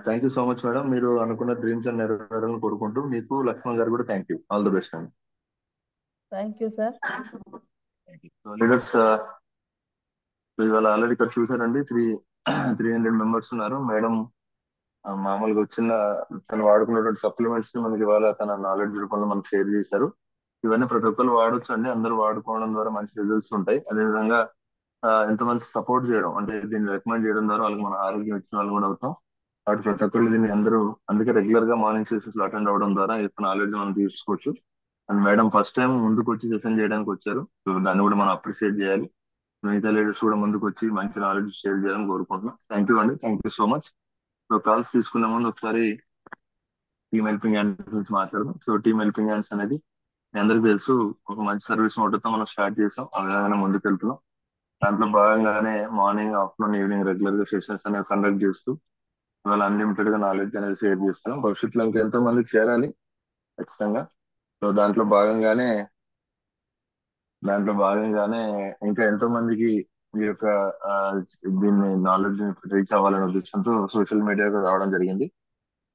Speaker 1: Thank you so much madam. మీరు అనుకున్న డ్రీమ్స్ అండ్ నెరవేరాలని కోరుకుంటూ, మీకు లక్ష్మణ్ గారు కూడా thank you. All the best అండి.
Speaker 2: Thank you sir.
Speaker 1: లీడర్స్, ఇవాళ ఆల్రెడీ ఇక్కడ చూసారండి, 300 మెంబర్స్ ఉన్నారు. మేడం మామూలుగా వచ్చిన తను వాడుకున్నటువంటి సప్లిమెంట్స్ ని మనకి ఇవాళ తన నాలెడ్జ్ రూపంలో మనకు షేర్ చేశారు. ఇవన్నీ ప్రతి ఒక్కరు వాడొచ్చు అండి. అందరూ వాడుకోవడం ద్వారా మంచి రిజల్ట్స్ ఉంటాయి. అదేవిధంగా ఎంతమంది సపోర్ట్ చేయడం, అంటే దీన్ని రికమెండ్ చేయడం ద్వారా వాళ్ళకి మన ఆరోగ్యం ఇచ్చిన వాళ్ళు కూడా అవుతాం. కాబట్టి ప్రతి ఒక్కరు దీన్ని అందరూ అందుకే రెగ్యులర్ గా మార్నింగ్ సెషన్స్ లో అటెండ్ అవ్వడం ద్వారా ఎక్కువ నాలెడ్జ్ మనం తీసుకోవచ్చు. అండ్ మేడం ఫస్ట్ టైం ముందుకు వచ్చి సెషన్ చేయడానికి వచ్చారు, సో దాన్ని కూడా మనం అప్రిషియేట్ చేయాలి. మిగతా లీడర్స్ కూడా ముందుకు వచ్చి మంచి నాలెడ్జ్ షేర్ చేయాలని కోరుకుంటున్నాం. థ్యాంక్ యూ అండి, thank you so much. So calls తీసుకునే ముందు ఒకసారి టీమ్ హెల్పింగ్ హ్యాండ్స్ గురించి మాట్లాడదాం. సో టీమ్ హెల్పింగ్ హ్యాండ్స్ అనేది మీ అందరికీ తెలుసు, ఒక మంచి సర్వీస్ మోడల్తో మనం స్టార్ట్ చేసాం, ఆ విధంగానే ముందుకు వెళ్తున్నాం. దాంట్లో భాగంగానే మార్నింగ్, ఆఫ్టర్నూన్, ఈవినింగ్ రెగ్యులర్ గా సెషన్స్ అనేవి కండక్ట్ చేస్తూ ఇవాళ అన్లిమిటెడ్ గా నాలెడ్జ్ అనేది షేర్ చేస్తున్నాం. భవిష్యత్తులో ఇంకా ఎంతో మందికి చేరాలి ఖచ్చితంగా. సో దాంట్లో భాగంగానే ఇంకా ఎంతో మందికి ఈ యొక్క ఆ, దీన్ని నాలెడ్జ్ రీచ్ అవ్వాలనే ఉద్దేశంతో సోషల్ మీడియాకు రావడం జరిగింది.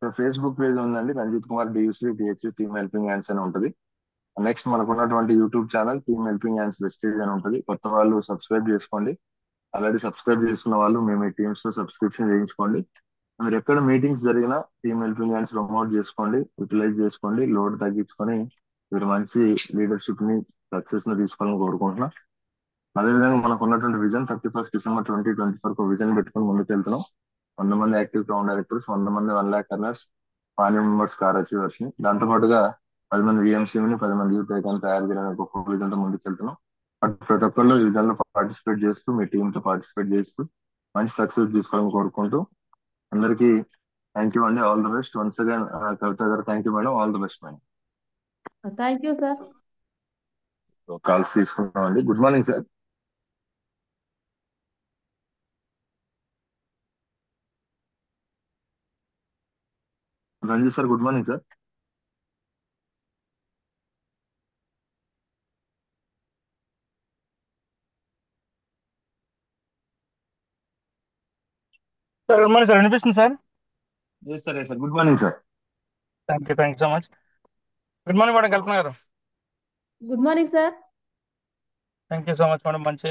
Speaker 1: సో ఫేస్బుక్ పేజ్ ఉందండి, Ranjith Kumar DUC DH team helping hands అని ఉంటుంది. నెక్స్ట్ మనకు ఉన్నటువంటి YouTube channel team helping hands Vestige అని ఉంటుంది. కొత్త వాళ్ళు సబ్స్క్రైబ్ చేసుకోండి. ఆల్రెడీ సబ్స్క్రైబ్ చేసుకున్న వాళ్ళు మేము ఈ టీమ్స్ తో సబ్స్క్రిప్షన్ చేయించుకోండి. మీరు ఎక్కడ మీటింగ్స్ జరిగినా టీమ్ హెల్పింగ్ హ్యాండ్స్ ప్రమోట్ చేసుకోండి, యూటిలైజ్ చేసుకోండి, లోడ్ తగ్గించుకొని మీరు మంచి లీడర్షిప్ ని, సక్సెస్ ని తీసుకోవాలని కోరుకుంటున్నా. అదేవిధంగా మనకు ఉన్నటువంటి విజన్ 31 డిసెంబర్ 2024 విజన్ పెట్టుకొని ముందుకు వెళ్తున్నాం. 100 మంది యాక్టివ్ క్రౌన్ డైరెక్టర్స్, 100 మంది 1 lakh earners, 5 members car achievers ని, దాంతో పాటుగా 10 మంది విఎంసీని, 10 మంది యూత్ ఐకాన్ తయారు చేయడానికి ఒక విజన్ తో ముందుకు వెళ్తున్నాం. బట్ ప్రతి ఒక్కళ్ళు ఈ విజన్ లో పార్టిసిపేట్ చేస్తూ, మీ టీమ్ తో పార్టిసిపేట్ చేస్తూ మంచి సక్సెస్ తీసుకోవాలని కోరుకుంటూ అందరికీ థ్యాంక్ యూ అండి, all the best. Once again Kavitha గారు thank you madam, all the best madam.
Speaker 2: Thank you sir.
Speaker 1: Calls తీసుకున్నాం అండి. Good morning sir. Ranjith sir, good morning sir.
Speaker 3: Sir good morning sir, వినిపిస్తుంది సార్.
Speaker 1: Yes sir, yes sir, good morning sir.
Speaker 3: Thank you so much. Good morning madam Kalpana గారు.
Speaker 2: Good morning sir.
Speaker 3: Thank you so much madam. మంచి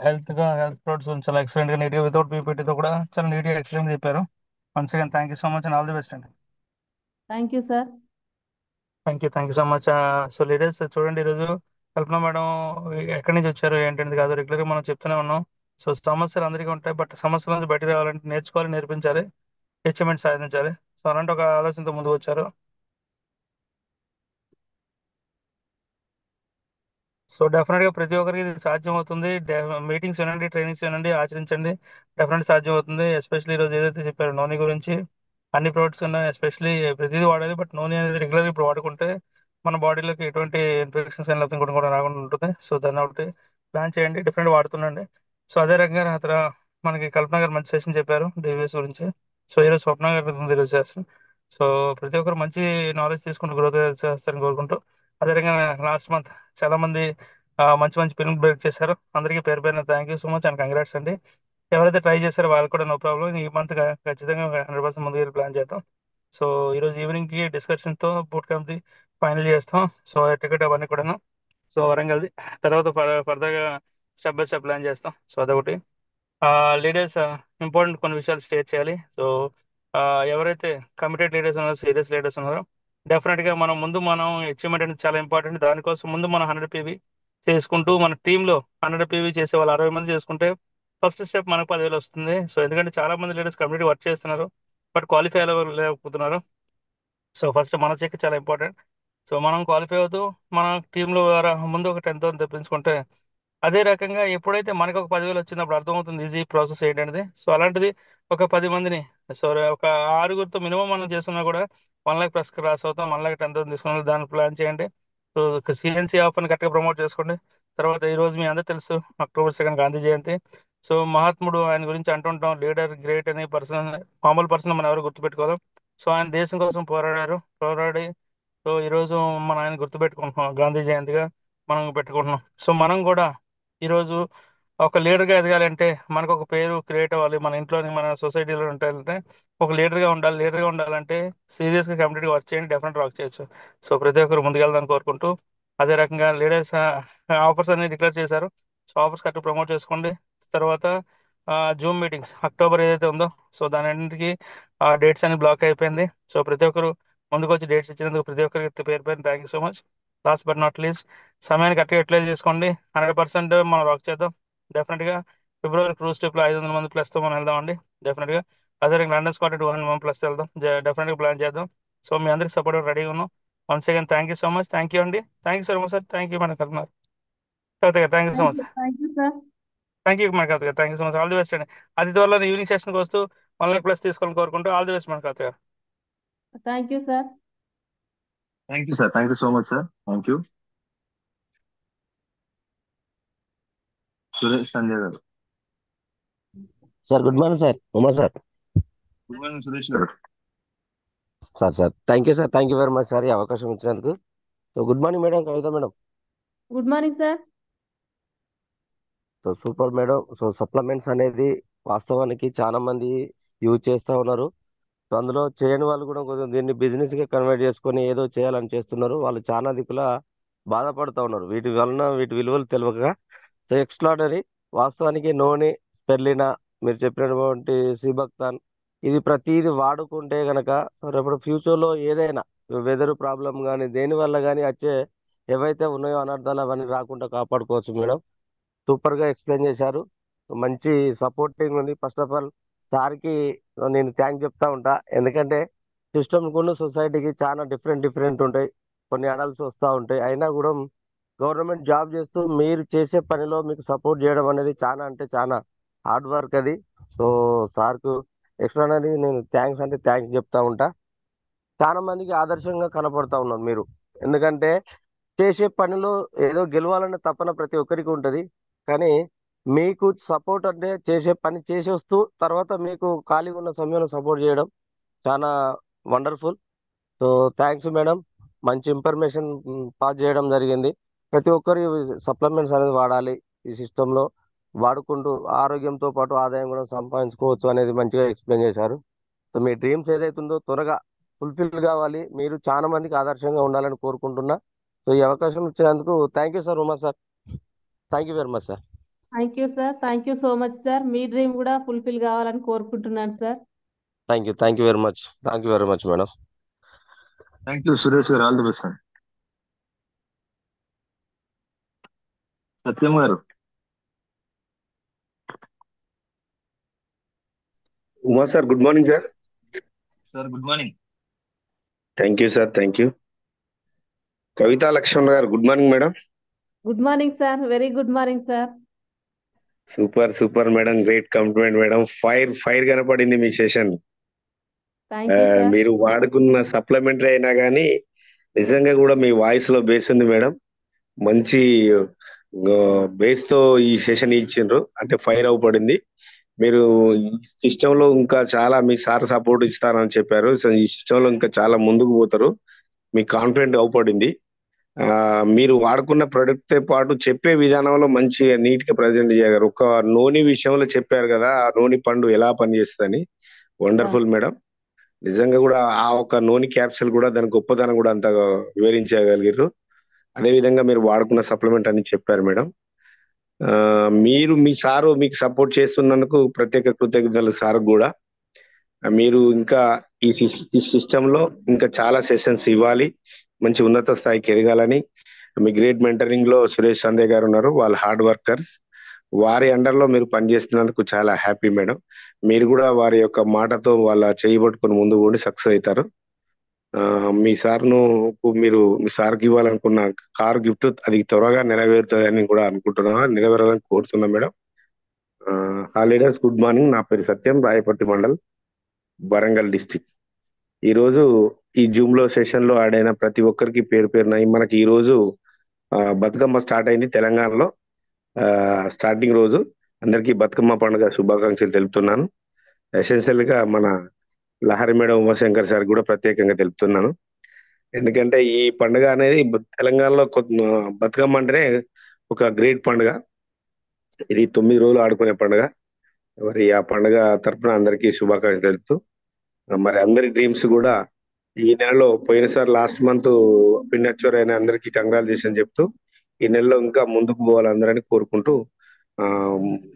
Speaker 3: health products గురించి చాలా excellent గా నీట్గా without పీపీటీతో కూడా చాలా నీట్గా ఎక్సలెంట్ చెప్పారు. Once again thank you so much and all the best అండి.
Speaker 2: Thank you sir.
Speaker 3: Thank you so much. So leaders చూడండి, ఈరోజు కల్పన మేడం ఎక్కడి నుంచి వచ్చారు ఏంటనేది కాదు, రెగ్యులర్గా మనం చెప్తూనే ఉన్నాం. సో సమస్యలు అందరికీ ఉంటాయి, బట్ సమస్యల నుంచి బయట రావాలంటే నేర్చుకోవాలి, నేర్పించాలి, అచీవ్మెంట్ సాధించాలి. సో అలాంటి ఒక ఆలోచనతో ముందుకు వచ్చారు. సో డెఫినెట్ గా ప్రతి ఒక్కరికి ఇది సాధ్యం అవుతుంది. మీటింగ్స్ వినండి, ట్రైనింగ్స్ వినండి, ఆచరించండి, డెఫినెట్ సాధ్యం అవుతుంది. ఎస్పెషల్లీ ఈరోజు ఏదైతే చెప్పారో నోని గురించి, అన్ని ప్రొడక్ట్స్ కన్నా ఎస్పెషల్లీ ప్రతిదీ వాడాలి, బట్ నూనె అనేది రెగ్యులర్ ఇప్పుడు వాడుకుంటే మన బాడీలోకి ఎటువంటి ఇన్ఫెక్షన్స్ అయినా లేకపోతే కూడా రాకుండా ఉంటుంది. సో దాన్ని ఒకటి ప్లాన్ చేయండి, డిఫరెంట్ వాడుతుండండి. సో అదే రకంగా మనకి కల్పన గారు మంచి సెషన్ చెప్పారు డివిఎస్ గురించి. సో ఈరోజు స్వప్న గారు ఈరోజు చేస్తారు. సో ప్రతి ఒక్కరు మంచి నాలెడ్జ్ తీసుకుంటూ గ్రోత్ చేస్తారని కోరుకుంటూ, అదే రకంగా లాస్ట్ మంత్ చాలా మంది మంచి మంచి పిల్లలు బ్రేక్ చేశారు. అందరికీ పేరు పేరున thank you so much and congrats అండి. ఎవరైతే ట్రై చేశారో వాళ్ళకి కూడా నో ప్రాబ్లం. ఈ మంత్ ఖచ్చితంగా 100% ముందుకు ప్లాన్ చేద్దాం. సో ఈరోజు ఈవినింగ్ కి డిస్కషన్ తో బూట్ క్యాంప్ ది ఫైనల్ చేస్తాం. సో టికెట్ అవన్నీ కూడాను, సో వరంగల్ది తర్వాత ఫర్దర్ గా స్టెప్ బై స్టెప్ ప్లాన్ చేస్తాం. సో అదొకటి. లీడర్స్ ఇంపార్టెంట్ కొన్ని విషయాలు స్టేట్ చేయాలి. సో ఎవరైతే కమిటెడ్ లీడర్స్ ఉన్నారో, సీరియస్ లీడర్స్ ఉన్నారో, డెఫినెట్ గా మనం అచీవ్మెంట్ అనేది చాలా ఇంపార్టెంట్. దానికోసం ముందు మనం 100 PV చేసుకుంటూ మన టీంలో 100 PV చేసే వాళ్ళు 60 మంది చేసుకుంటే ఫస్ట్ స్టెప్ మనకు 10,000 వస్తుంది. సో ఎందుకంటే చాలా మంది లీడర్స్ కమ్యూనిటీ వర్క్ చేస్తున్నారు, బట్ క్వాలిఫై లేకపోతున్నారు. సో ఫస్ట్ మన చెక్ చాలా ఇంపార్టెంట్. సో మనం క్వాలిఫై అవుతూ మన టీంలో ముందు ఒక 10,000 తెప్పించుకుంటే, అదే రకంగా ఎప్పుడైతే మనకు ఒక 10,000 వచ్చినప్పుడు అర్థమవుతుంది ఈజీ ప్రాసెస్ ఏంటనేది. సో అలాంటిది ఒక 10 మందిని, సో ఒక 6గురితో మినిమం మనం చేస్తున్నా కూడా 1 lakh ప్లస్ క్రాస్ అవుతాం. 1,10,000 తీసుకుని దాన్ని ప్లాన్ చేయండి. సో సిఎన్సీ ఆఫర్ కరెక్ట్గా ప్రమోట్ చేసుకోండి. తర్వాత ఈ రోజు మీ అందరూ తెలుసు, October 2 గాంధీ జయంతి. సో మహాత్ముడు ఆయన గురించి అంటుంటాం, లీడర్ గ్రేట్ అనే పర్సన్, మామూలు పర్సన్ మనం ఎవరు గుర్తుపెట్టుకోవాలి. సో ఆయన దేశం కోసం పోరాడి సో ఈ రోజు మనం ఆయన గుర్తుపెట్టుకుంటున్నాం, గాంధీ జయంతిగా మనం పెట్టుకుంటున్నాం. సో మనం కూడా ఈరోజు ఒక లీడర్గా ఎదగాలంటే మనకు ఒక పేరు క్రియేట్ అవ్వాలి, మన ఇంట్లోని మన సొసైటీలో ఉండాలంటే ఒక లీడర్గా ఉండాలి. లీడర్గా ఉండాలంటే సీరియస్గా కంప్లీట్గా వర్క్ చేయండి, డెఫినెట్ వర్క్ చేయొచ్చు. సో ప్రతి ఒక్కరు ముందుకెళ్దాన్ని కోరుకుంటూ, అదే రకంగా లీడర్స్ ఆఫర్స్ అన్ని డిక్లేర్ చేశారు. సో ఆఫర్స్ కరెక్ట్ ప్రమోట్ చేసుకోండి. తర్వాత జూమ్ మీటింగ్స్ అక్టోబర్ ఏదైతే ఉందో, సో దాని అన్నింటికి డేట్స్ అన్ని బ్లాక్ అయిపోయింది. సో ప్రతి ఒక్కరు ముందుకు వచ్చి డేట్స్ ఇచ్చినందుకు ప్రతి ఒక్కరికి పేరు పేరు thank you so much. Last but not least, సమయాన్ని కరెక్ట్గా యూటిలైజ్ చేసుకోండి. 100% మనం వర్క్ చేద్దాం. డెఫినెట్గా ఫిబ్రవరి క్రూజ్ ట్రిప్లో 500 మంది ప్లస్తో మనం వెళ్దామండి. డెఫినెట్గా అదే లండన్ స్క్వాడ్ 200+ వెళ్దాం, డెఫినెట్గా ప్లాన్ చేద్దాం. సో మీ అందరికి సపోర్ట్ రెడీగా ఉన్నాం. Once again thank you so much. Thank you అండి. Thank you so much sir. Thank you మన కర్నార్. Thank you so much.
Speaker 2: Thank you sir.
Speaker 3: Thank you మన కథ. Thank you so much. All the best అండి. అది త్వరలో evening సెషన్కి వస్తూ 1 lakh+ తీసుకోవాలని కోరుకుంటూ ఆల్ ది బెస్ట్ మన కథ.
Speaker 2: Thank you sir.
Speaker 1: Thank you sir. Thank you so much sir. Thank you. Suresh Sanjay గారు.
Speaker 4: Sir good morning sir. Uma sir.
Speaker 1: Good morning Suresh గారు.
Speaker 4: Sir thank you sir. Thank you very much sir ఈ అవకాశం ఇచ్చినందుకు. So good morning madam, Kavitha madam.
Speaker 2: Good morning sir.
Speaker 4: So super madam. So supplements అనేది వాస్తవానికి చాలా మంది use చేస్తూ ఉన్నారు. సో అందులో చేయని వాళ్ళు కూడా కొంచెం దీన్ని బిజినెస్గా కన్వర్ట్ చేసుకొని ఏదో చేయాలని చేస్తున్నారు. వాళ్ళు చాలా దిక్కులా బాధపడుతూ ఉన్నారు వీటి వలన, వీటి విలువలు తెలియక. సో ఎక్స్ట్రాడనరీ వాస్తవానికి నూనె, స్పెర్లినా, మీరు చెప్పినటువంటి సిబక్తాన్, ఇది ప్రతిదీ వాడుకుంటే గనక సో రేపు ఫ్యూచర్లో ఏదైనా వెదర్ ప్రాబ్లం కానీ దేని వల్ల కానీ వచ్చే ఏవైతే ఉన్నాయో అనర్థాలు అవన్నీ రాకుండా కాపాడుకోవచ్చు మేడం. సూపర్ గా ఎక్స్ప్లెయిన్ చేశారు. మంచి సపోర్టింగ్ ఉంది. ఫస్ట్ ఆఫ్ ఆల్ సార్కి నేను థ్యాంక్స్ చెప్తా ఉంటా. ఎందుకంటే సిస్టమ్ కూడా సొసైటీకి చాలా డిఫరెంట్ ఉంటాయి. కొన్ని అడల్ట్స్ వస్తూ ఉంటాయి. అయినా కూడా గవర్నమెంట్ జాబ్ చేస్తూ మీరు చేసే పనిలో మీకు సపోర్ట్ చేయడం అనేది చాలా అంటే చాలా హార్డ్ వర్క్ అది. సో సార్కు ఎక్స్ట్రానరీ నేను థ్యాంక్స్ చెప్తా ఉంటా. చాలా మందికి ఆదర్శంగా కనపడతా ఉన్నారు మీరు. ఎందుకంటే చేసే పనిలో ఏదో గెలవాలనే తపన ప్రతి ఒక్కరికి ఉంటుంది. కానీ మీకు సపోర్ట్ అంటే చేసే పని చేసి వస్తూ తర్వాత మీకు ఖాళీగా ఉన్న సమయంలో సపోర్ట్ చేయడం చాలా వండర్ఫుల్. So thanks madam. మంచి ఇన్ఫర్మేషన్ పాస్ చేయడం జరిగింది. ప్రతి ఒక్కరు సప్లిమెంట్స్ అనేది వాడాలి. ఈ సిస్టంలో వాడుకుంటూ ఆరోగ్యంతో పాటు ఆదాయం కూడా సంపాదించుకోవచ్చు అనేది మంచిగా ఎక్స్ప్లెయిన్ చేశారు. సో మీ డ్రీమ్స్ ఏదైతుందో త్వరగా ఫుల్ఫిల్ కావాలి. మీరు చాలా మందికి ఆదర్శంగా ఉండాలని కోరుకుంటున్నా. సో ఈ అవకాశం ఇచ్చినందుకు thank you sir. Uma sir, thank you very much sir.
Speaker 2: Thank you sir. Thank you so much sir. మీ డ్రీమ్ కూడా ఫుల్ఫిల్ కావాలని కోరుకుంటున్నాను sir.
Speaker 4: Thank you very much. Thank you very much madam.
Speaker 1: Thank you Suresh గారు. All the best అండి. సత్యం గారు.
Speaker 5: Uma sir good morning sir.
Speaker 1: Sir good morning.
Speaker 5: Thank you sir. Thank you. Kavitha Laxman గారు good morning madam.
Speaker 2: Good morning sir. Very good morning sir.
Speaker 5: Super madam. Great compliment madam. Fire కనపడింది మీ session.
Speaker 2: Thank you sir.
Speaker 5: మీరు వాడుకున్న supplementary అయినా కానీ నిజంగా కూడా మీ voice లో base ఉంది మేడం. మంచి బేస్ తో ఈ సెషన్ ఇచ్చిండ్రు, అంటే ఫైర్ అవపడింది. మీరు ఈ సిస్టమ్ లో ఇంకా చాలా మీ సార్ సపోర్ట్ ఇస్తారని చెప్పారు. సో ఈ సిస్టమ్ లో ఇంకా చాలా ముందుకు పోతారు. మీ కాన్ఫిడెంట్ అవపడింది. మీరు వాడుకున్న ప్రొడక్ట్ తో పాటు చెప్పే విధానంలో మంచిగా నీట్ గా ప్రజెంట్ చేయగారు. ఒక నూనె విషయంలో చెప్పారు కదా, ఆ నూనె పండు ఎలా పనిచేస్తుందని. Wonderful madam. నిజంగా కూడా ఆ ఒక నూనె క్యాప్సూల్ కూడా దాని గొప్పదనం కూడా అంత వివరించగలిగారు. అదే విధంగా మీరు వాడుకున్న సప్లిమెంట్ అని చెప్పారు మేడం. మీరు మీ సారు మీకు సపోర్ట్ చేస్తున్నందుకు ప్రత్యేక కృతజ్ఞతలు సార్ కూడా. మీరు ఇంకా ఈ సిస్టమ్ లో ఇంకా చాలా సెషన్స్ ఇవ్వాలి, మంచి ఉన్నత స్థాయికి ఎదగాలని. మీ గ్రేట్ మెంటరింగ్ లో సురేష్ సందేహ్ గారు ఉన్నారు. వాళ్ళ హార్డ్ వర్కర్స్, వారి అండర్ లో మీరు పనిచేస్తున్నందుకు చాలా హ్యాపీ మేడం. మీరు కూడా వారి యొక్క మాటతో వాళ్ళ చేయబట్టుకుని ముందు కూడా సక్సెస్ అవుతారు. మీ సార్ను మీరు మీ సార్కి ఇవ్వాలనుకున్న కార్ గిఫ్ట్ అది త్వరగా నెరవేరుతుందని కూడా అనుకుంటున్నా, నెరవేరాలని కోరుతున్నా మేడం. Leaders good morning. నా పేరు సత్యం, రాయపర్తి మండల్, వరంగల్ డిస్టిక్. ఈ రోజు ఈ జూమ్ లో సెషన్ లో ఆడైన ప్రతి ఒక్కరికి పేరు పేరున మనకి ఈ రోజు బతుకమ్మ స్టార్ట్ అయింది తెలంగాణలో. స్టార్టింగ్ రోజు అందరికీ బతుకమ్మ పండుగ శుభాకాంక్షలు తెలుపుతున్నాను. ఎసెన్షియల్ గా మన లహరి మేడం, ఉమాశంకర్ సార్ కూడా ప్రత్యేకంగా తెలుపుతున్నాను. ఎందుకంటే ఈ పండుగ అనేది తెలంగాణలో బతుకమ్మ అంటేనే ఒక గ్రేట్ పండుగ. ఇది 9 రోజులు ఆడుకునే పండుగ. మరి ఆ పండుగ తరఫున అందరికీ శుభాకాంక్షలు తెలుపుతూ, మరి అందరి డ్రీమ్స్ కూడా ఈ నెలలో, పోయినసారి లాస్ట్ మంత్ పిన్నెచ్చర్ అయిన అందరికీ కంగ్రాచులేషన్ చెప్తూ ఈ నెలలో ఇంకా ముందుకు పోవాలని కోరుకుంటూ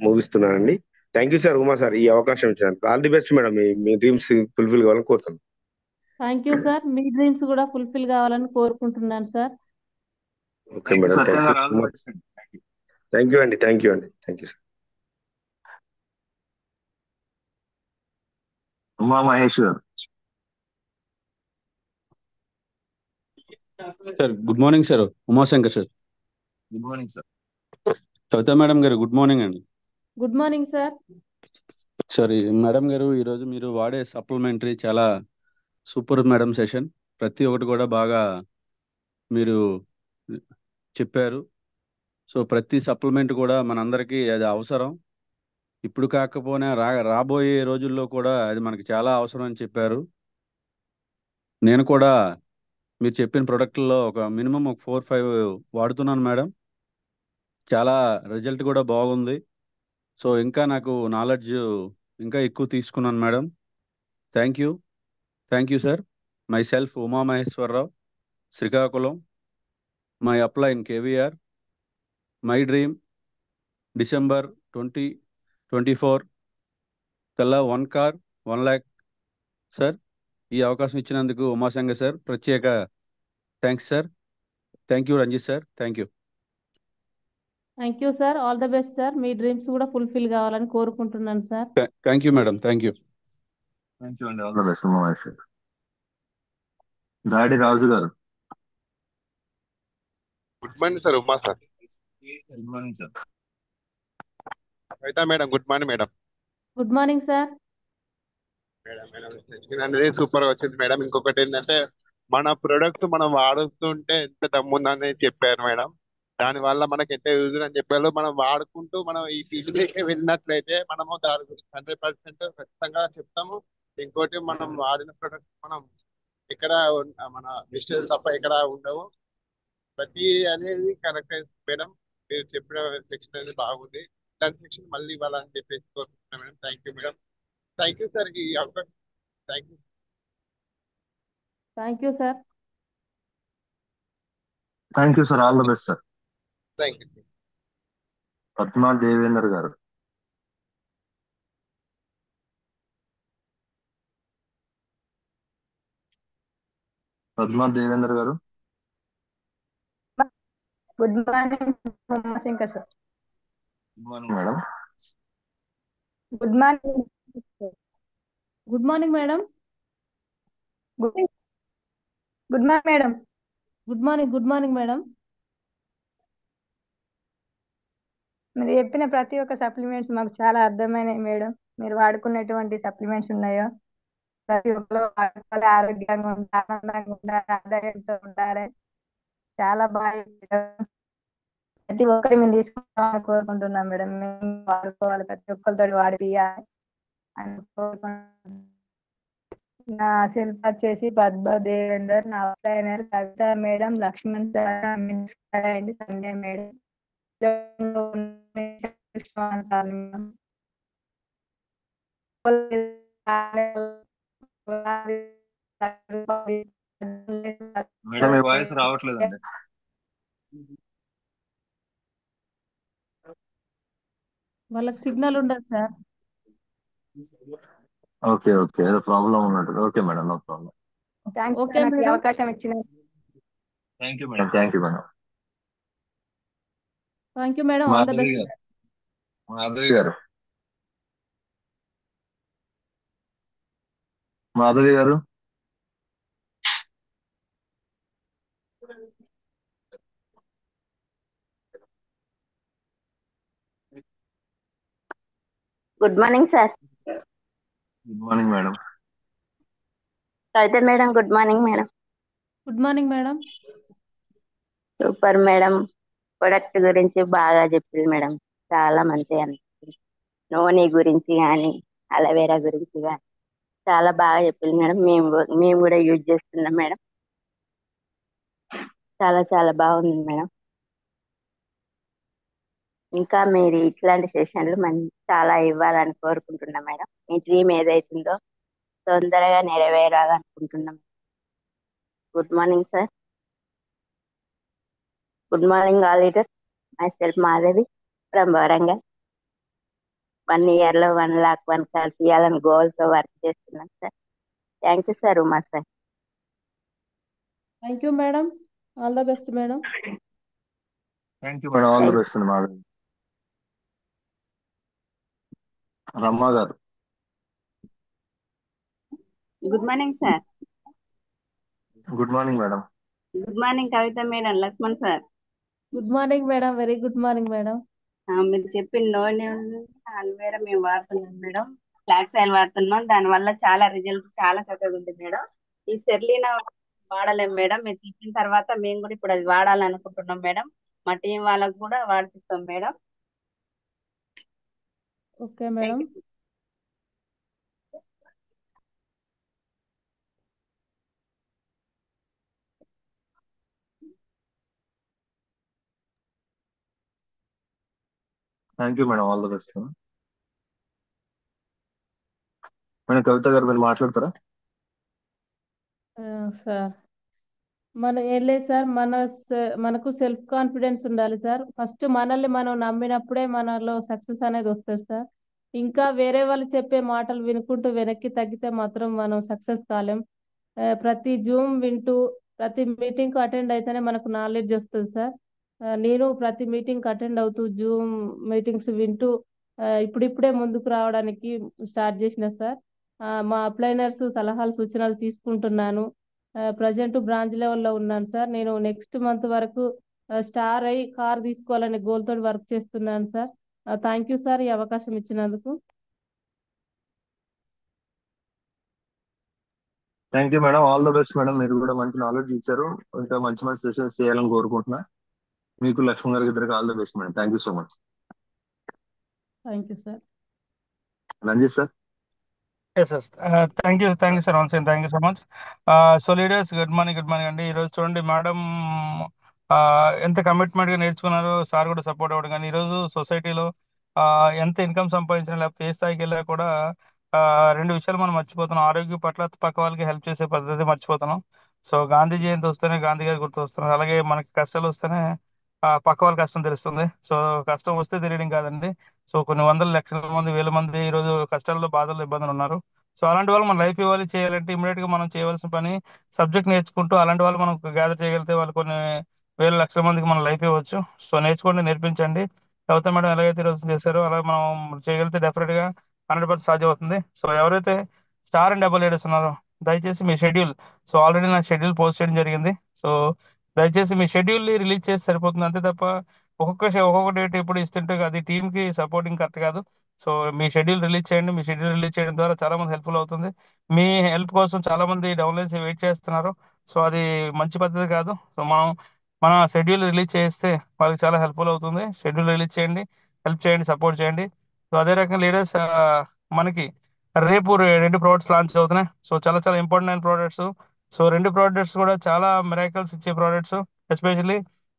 Speaker 5: ముగిస్తున్నానండి. Thank you sir. Uma sir, ఈ అవకాశం ఇచ్చినందుకు ఆల్ ది బెస్ట్ మేడం. మీ డ్రీమ్స్ ఫుల్ఫిల్ కావాలని కోరుతున్నాను.
Speaker 2: Thank you sir. మీ డ్రీమ్స్ కూడా ఫుల్ఫిల్ కావాలని కోరుకుంటున్నాను sir.
Speaker 5: Okay madam. Thank you అండి. Thank you sir.
Speaker 1: Uma Mahesh గారు.
Speaker 6: Sir good morning sir. Umashankar sir.
Speaker 1: Good morning sir.
Speaker 6: Kavitha madam గారు గుడ్ మార్నింగ్ అండి.
Speaker 2: Good morning sir.
Speaker 6: Sir madam గారు, ఈరోజు మీరు వాడే సప్లిమెంటరీ చాలా సూపర్ మేడం. సెషన్ ప్రతి ఒక్కటి కూడా బాగా మీరు చెప్పారు. సో ప్రతి సప్లిమెంట్ కూడా మనందరికీ అది అవసరం. ఇప్పుడు కాకపోయినా రాబోయే రోజుల్లో కూడా అది మనకి చాలా అవసరం అని చెప్పారు. నేను కూడా మీరు చెప్పిన ప్రొడక్ట్లో ఒక మినిమం ఒక 4-5 వాడుతున్నాను మేడం. చాలా రిజల్ట్ కూడా బాగుంది. సో ఇంకా నాకు నాలెడ్జ్ ఇంకా ఎక్కువ తీసుకున్నాను madam. Thank you sir. My self Uma Maheswararao, Srikakulam. My apply in KVR. My dream December 2024 కల్లా 1 కార్ 1 lakh సార్. ఈ అవకాశం ఇచ్చినందుకు ఉమాశంకర్ సార్ ప్రత్యేక thanks sir. Thank you Ranjith sir. Thank you
Speaker 2: sir. All the best sir. మీ డ్రీమ్స్ కూడా ఫుల్ఫిల్ కావాలని కోరుకుంటున్నాను sir.
Speaker 6: Thank you madam. Thank you
Speaker 1: అండి. All the best Uma Mahesh గారు. గాడి రాజు గారు.
Speaker 7: Good morning sir. Uma sir.
Speaker 1: Good morning sir.
Speaker 7: Kavitha madam good morning madam.
Speaker 2: Good morning sir.
Speaker 7: Session అనేది super గా వచ్చింది మేడం. ఇంకొకటి ఏంటంటే మన ప్రొడక్ట్స్ మనం వాడుతుంటే ఎంత దమ్ముందని చెప్పారు మేడం. దాని వల్ల మనకి ఎంత యూజ్ అని చెప్పారు. మనం వాడుకుంటూ మనం ఈ ఫీల్డ్కి వెళ్ళినట్లయితే మనము దాని గురించి 100% ఖచ్చితంగా చెప్తాము. ఇంకోటి మనం వాడిన ప్రొడక్ట్ మనం ఎక్కడ మన మిస్టేక్స్ తప్ప ఎక్కడ ఉండవు. ప్రతి అనేది కరెక్ట్ మేడం. మీరు చెప్పిన సెక్షన్ అనేది బాగుంది. దాని సెక్షన్ మళ్ళీ ఇవ్వాలని చెప్పేసి కోరుకుంటున్నాను madam. Thank you madam. Thank you sir. ఈ అవకాశం thank you.
Speaker 2: Thank you sir.
Speaker 1: Thank you sir. All the best sir.
Speaker 7: Thank you.
Speaker 1: Padma Devender గారు. పద్మా దేవేందర్ గారు.
Speaker 8: Good morning Umashankar sir.
Speaker 1: Good morning madam.
Speaker 8: Good morning.
Speaker 2: Good morning madam.
Speaker 8: Good morning madam.
Speaker 2: Good morning madam.
Speaker 8: మీరు చెప్పిన ప్రతి ఒక్క supplements మాకు చాలా అర్థమైనవి madam. మీరు వాడుకున్నటువంటి supplements ఉన్నాయో ప్రతి ఒక్కరు వాడుకోవాలి, ఆరోగ్యంగా ఉండాలి, ఆనందంగా ఉండాలి, ఆదాయంతో ఉండాలి. చాలా బాగా చెప్పారు. ప్రతి ఒక్కరి మేము తీసుకోవాలని కోరుకుంటున్నాం మేడం. మేము వాడుకోవాలి, ప్రతి ఒక్కరితో వాడిపియాలి అని కోరుకుంటున్నాం. నా సెల్ఫ్ వచ్చేసి పద్మ దేవేందర్, నా upliner Kavitha madam, Laxman sir and Sanjay madam.
Speaker 1: Madam మీ వాయిస్ రావట్లేదండి.
Speaker 2: వాళ్ళకి సిగ్నల్ ఉండదు సార్.
Speaker 1: ఓకే ఏదో ప్రాబ్లం ఉన్నట్టు. Okay madam, no problem.
Speaker 2: Okay
Speaker 8: నాకు ఈ
Speaker 2: మేడం.
Speaker 8: అవకాశం ఇచ్చిన
Speaker 1: thank you madam. Thank you madam.
Speaker 2: Thank you madam. All the
Speaker 1: Madhavi
Speaker 2: best.
Speaker 1: గారు. మాధవి గారు. మాధవి గారు.
Speaker 9: Good morning sir.
Speaker 1: Good morning madam.
Speaker 9: Kavitha madam good morning madam.
Speaker 2: Good morning madam.
Speaker 9: Super madam. Product గురించి బాగా చెప్పింది మేడం. చాలా మంచిగా అనిపిస్తుంది. నూనె గురించి కానీ అలోవెరా గురించి కానీ చాలా బాగా చెప్పింది మేడం. మేము కూడా యూజ్ చేస్తున్నాం మేడం. చాలా చాలా బాగుంది మేడం. ఇంకా మీరు ఇట్లాంటి సెషన్లు చాలా ఇవ్వాలని కోరుకుంటున్నాం మేడం. మీ డ్రీమ్ ఏదైతుందో తొందరగా నెరవేరాలనుకుంటున్నాం. Good morning sir. Good morning all leaders. Myself Madhavi from Warangal. 1 year లో 1 lakh 1 car తీయాలని గోల్తో వర్క్ చేస్తున్నాం sir. Thank you sir. Uma sir.
Speaker 2: Thank you madam. All the best madam.
Speaker 1: Thank you madam. All the best అండి. మాధవి. రమ్మ గారు.
Speaker 10: Good morning sir.
Speaker 1: Good morning madam.
Speaker 10: Good morning Kavitha madam, Laxman sir.
Speaker 2: Good morning madam, very good morning madam.
Speaker 10: మీరు చెప్పిన నూనె aloe vera మేము వాడుతున్నాం madam. Flax oil వాడుతున్నాం. దానివల్ల చాలా రిజల్ట్ చాలా చక్కగా ఉంది మేడం. ఈ సెర్లీనా వాడలేం మేడం. మీరు చెప్పిన తర్వాత మేము కూడా ఇప్పుడు అది వాడాలనుకుంటున్నాం మేడం. మా టీం వాళ్ళకు కూడా వాడిపిస్తాం madam.
Speaker 2: Okay madam.
Speaker 10: Thank you.
Speaker 1: Thank you madam, all the best. Madam Kavitha గారు మీరు మాట్లాడతారా?
Speaker 2: సార్ ఏం లేదు సార్, మనకు సెల్ఫ్ కాన్ఫిడెన్స్ ఉండాలి సార్. ఫస్ట్ మనల్ని మనం నమ్మినప్పుడే మనలో సక్సెస్ అనేది వస్తుంది సార్. ఇంకా వేరే వాళ్ళు చెప్పే మాటలు వినుకుంటూ వెనక్కి తగ్గితే మాత్రం మనం సక్సెస్ కాలేం. ప్రతి జూమ్ వింటూ ప్రతి మీటింగ్ అటెండ్ అయితేనే మనకు నాలెడ్జ్ వస్తుంది సార్. నేను ప్రతి మీటింగ్ అటెండ్ అవుతూ జూమ్ మీటింగ్స్ వింటూ ఇప్పుడిప్పుడే ముందుకు రావడానికి స్టార్ట్ చేసిన సార్. మా అప్లైనర్స్ సలహాలు సూచనలు తీసుకుంటున్నాను. ప్రజెంట్ బ్రాంచ్ లెవెల్లో ఉన్నాను సార్. నేను నెక్స్ట్ మంత్ వరకు స్టార్ అయి కార్ తీసుకోవాలనే గోల్ తోటి వర్క్ చేస్తున్నాను సార్. థ్యాంక్ యూ సార్, ఈ అవకాశం ఇచ్చినందుకు.
Speaker 1: Thank you madam, all the best madam. మీరు కూడా మంచి నాలెడ్జ్ ఇచ్చారు. ఇంకా మంచి మంచి సెషన్స్ చేయాలని కోరుకుంటున్నా. మీకు లక్ష్మణ్ గారికి ఇద్దరికి all the best madam. Thank you so much.
Speaker 2: Thank you sir.
Speaker 1: Ranjith sir.
Speaker 3: Yes yes thank you sir, once again thank you so much. So leaders, good morning అండి. ఈరోజు చూడండి మేడం ఎంత కమిట్మెంట్గా నేర్చుకున్నారు. సార్ కూడా సపోర్ట్ అవ్వడం, కానీ ఈరోజు సొసైటీలో ఎంత ఇన్కమ్ సంపాదించినా లేకపోతే ఏ స్థాయికి వెళ్ళా కూడా రెండు విషయాలు మనం మర్చిపోతున్నాం. ఆరోగ్యం పట్ల పక్క వాళ్ళకి హెల్ప్ చేసే పద్ధతి మర్చిపోతున్నాం. సో గాంధీ జయంతి వస్తేనే గాంధీ గారు గుర్తు వస్తున్నారు. అలాగే మనకి కష్టాలు వస్తేనే పక్క వాళ్ళ కష్టం తెలుస్తుంది. సో కష్టం వస్తే తెలియడం కాదండి. సో కొన్ని వందల లక్షల మంది, వేల మంది ఈరోజు కష్టాల్లో, బాధల్లో, ఇబ్బందులు ఉన్నారు. సో అలాంటి వాళ్ళు మన లైఫ్ ఇవ్వాలి చేయాలంటే ఇమీడియట్ గా మనం చేయవలసిన పని సబ్జెక్ట్ నేర్చుకుంటూ అలాంటి వాళ్ళు మనం గ్యాదర్ చేయగలిగితే వాళ్ళు కొన్ని వేల లక్షల మందికి మన లైఫ్ ఇవ్వచ్చు. సో నేర్చుకోండి, నేర్పించండి. గౌతమ్ మేడం ఎలాగైతే ఈరోజు చేశారో అలా మనం చేయగలిగితే డెఫినెట్ గా 100% సాధ్యం అవుతుంది. సో ఎవరైతే స్టార్ అండ్ డబుల్ లీడర్స్ ఉన్నారో దయచేసి మీ షెడ్యూల్, సో ఆల్రెడీ నా షెడ్యూల్ పోస్ట్ చేయడం జరిగింది. సో దయచేసి మీ షెడ్యూల్ ని రిలీజ్ చేసి సరిపోతుంది, అంతే తప్ప ఒక్కొక్క డేట్ ఇప్పుడు ఇస్తుంటే అది టీమ్ కి సపోర్టింగ్ కరెక్ట్ కాదు. సో మీ షెడ్యూల్ రిలీజ్ చేయండి. మీ షెడ్యూల్ రిలీజ్ చేయడం ద్వారా చాలా మంది హెల్ప్ఫుల్ అవుతుంది. మీ హెల్ప్ కోసం చాలా మంది డౌన్లైన్స్ వెయిట్ చేస్తున్నారు. సో అది మంచి పద్ధతి కాదు. సో మన షెడ్యూల్ రిలీజ్ చేస్తే వాళ్ళకి చాలా హెల్ప్ఫుల్ అవుతుంది. షెడ్యూల్ రిలీజ్ చేయండి, హెల్ప్ చేయండి, సపోర్ట్ చేయండి. సో అదే రకంగా లీడర్స్, మనకి రేపు రెండు ప్రోడక్ట్స్ లాంచ్ అవుతున్నాయి. సో చాలా చాలా ఇంపార్టెంట్ అయిన ప్రోడక్ట్స్. సో రెండు ప్రోడక్ట్స్ కూడా చాలా మిరాకల్స్ ఇచ్చే ప్రోడక్ట్స్. ఎస్పెషల్లీ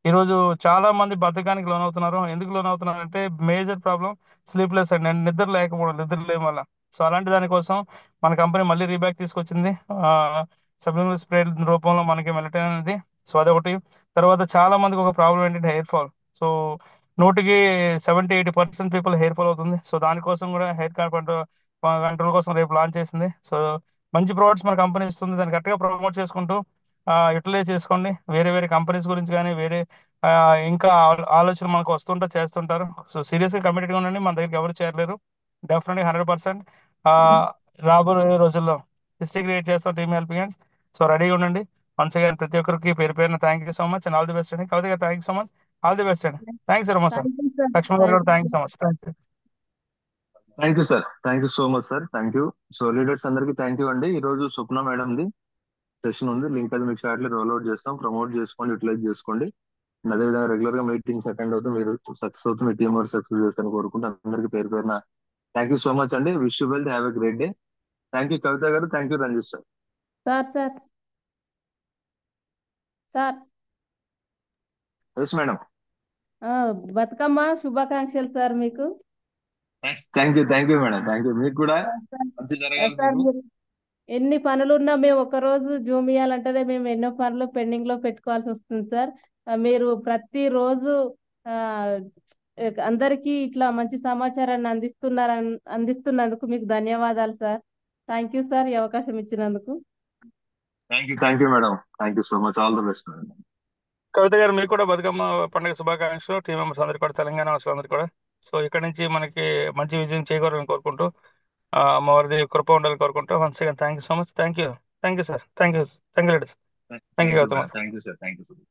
Speaker 3: ఈరోజు చాలా మంది బద్ధకానికి లోన్ అవుతున్నారు. ఎందుకు లోన్ అవుతున్నారు అంటే మేజర్ ప్రాబ్లం స్లీప్లెస్ అండి, నిద్ర లేకపోవడం, నిద్ర లేని వల్ల. సో అలాంటి దానికోసం మన కంపెనీ మళ్ళీ రీబ్యాక్ తీసుకొచ్చింది సబ్లిమినల్ స్ప్రే రూపంలో మనకి మెలటైన్ అనేది. సో అదొకటి. తర్వాత చాలా మందికి ఒక ప్రాబ్లం ఏంటంటే hair fall. So 100-80% people hair fall అవుతుంది. సో దానికోసం కూడా హెయిర్ కంట్రోల్ కోసం రేపు లాంచ్ చేసింది. సో మంచి ప్రోడక్ట్స్ మన కంపెనీ ఇస్తుంది. దాన్ని కరెక్ట్గా ప్రమోట్ చేసుకుంటూ యూటిలైజ్ చేసుకోండి. వేరే వేరే కంపెనీస్ గురించి కానీ వేరే ఆ, ఇంకా ఆలోచన మనకు వస్తుంటా చేస్తుంటారు. సో సీరియస్గా కమిటెడ్గా ఉండండి. మన దగ్గరికి ఎవరు చేరలేరు. డెఫినెట్గా 100% రాబోయే రోజుల్లో హిస్టరీ క్రియేట్ చేస్తాం టీమ్ హెల్పింగ్ హ్యాండ్స్. సో రెడీగా ఉండండి. వన్స్ అగైన్ ప్రతి ఒక్కరికి పేరు పేరున thank you so much and all the best అండి. కవిత గారు thank you so much, all the best అండి. Thanks very much sir.
Speaker 2: Thank you sir.
Speaker 3: Laxman గారు thank you so much. Thank you.
Speaker 1: Thank you sir, thank you so much sir. Thank you. So leaders అందరికీ thank you అండి. ఈ రోజు స్వప్న మేడంది session ఉంది. Link అది మీకు shortly roll out చేస్తాం. Promote చేసుకోండి, యూటిలైజ్ చేసుకోండి. అండ్ అదేవిధంగా రెగ్యులర్ గా మీటింగ్స్ అటెండ్ అవుతూ మీరు సక్సెస్ అవుతూ మీ టీమ్ వర్క్ సక్సెస్ చేస్తారని కోరుకుంటూ అందరికీ పేరు పేరున థ్యాంక్ యూ సో మచ్ అండి. Wish you well, have a great day. Thank you Kavitha గారు, thank you Ranjith sir.
Speaker 2: Sir sir sir
Speaker 1: yes madam.
Speaker 2: Bathukamma శుభాకాంక్షలు సార్ మీకు.
Speaker 1: Thank you madam. Thank you. మీకు కూడా మంచి జరగాలి.
Speaker 2: సార్ మీరు ఎన్ని పనులున్నా మేము ఒక రోజు జూమ్ ఇవ్వాలంటేనే మేము ఎన్నో పనులు పెండింగ్ లో పెట్టుకోవాల్సి వస్తుంది సార్. మీరు ప్రతిరోజు ఆ, అందరికీ ఇట్లా మంచి సమాచారాన్ని అందిస్తున్నందుకు మీకు ధన్యవాదాలు సార్. థ్యాంక్ యూ సార్, ఈ అవకాశం ఇచ్చినందుకు.
Speaker 1: Thank you madam. Thank you so much. All the best madam.
Speaker 3: Kavitha గారు మీకు కూడా బతుకమ్మ పండుగ శుభాకాంక్షలు. టీం మెంబర్స్ అందరికీ కూడా, తెలంగాణ వాసులందరికీ కూడా. సో ఇక్కడ నుంచి మనకి మంచి విజయం చేకూరాలని కోరుకుంటూ అమ్మవారిది కృప ఉండాలని కోరుకుంటూ once again thank you so much. Thank you sir. Thank you thank you ladies. Thank you Gautam.
Speaker 1: Thank you sir. Thank you sir.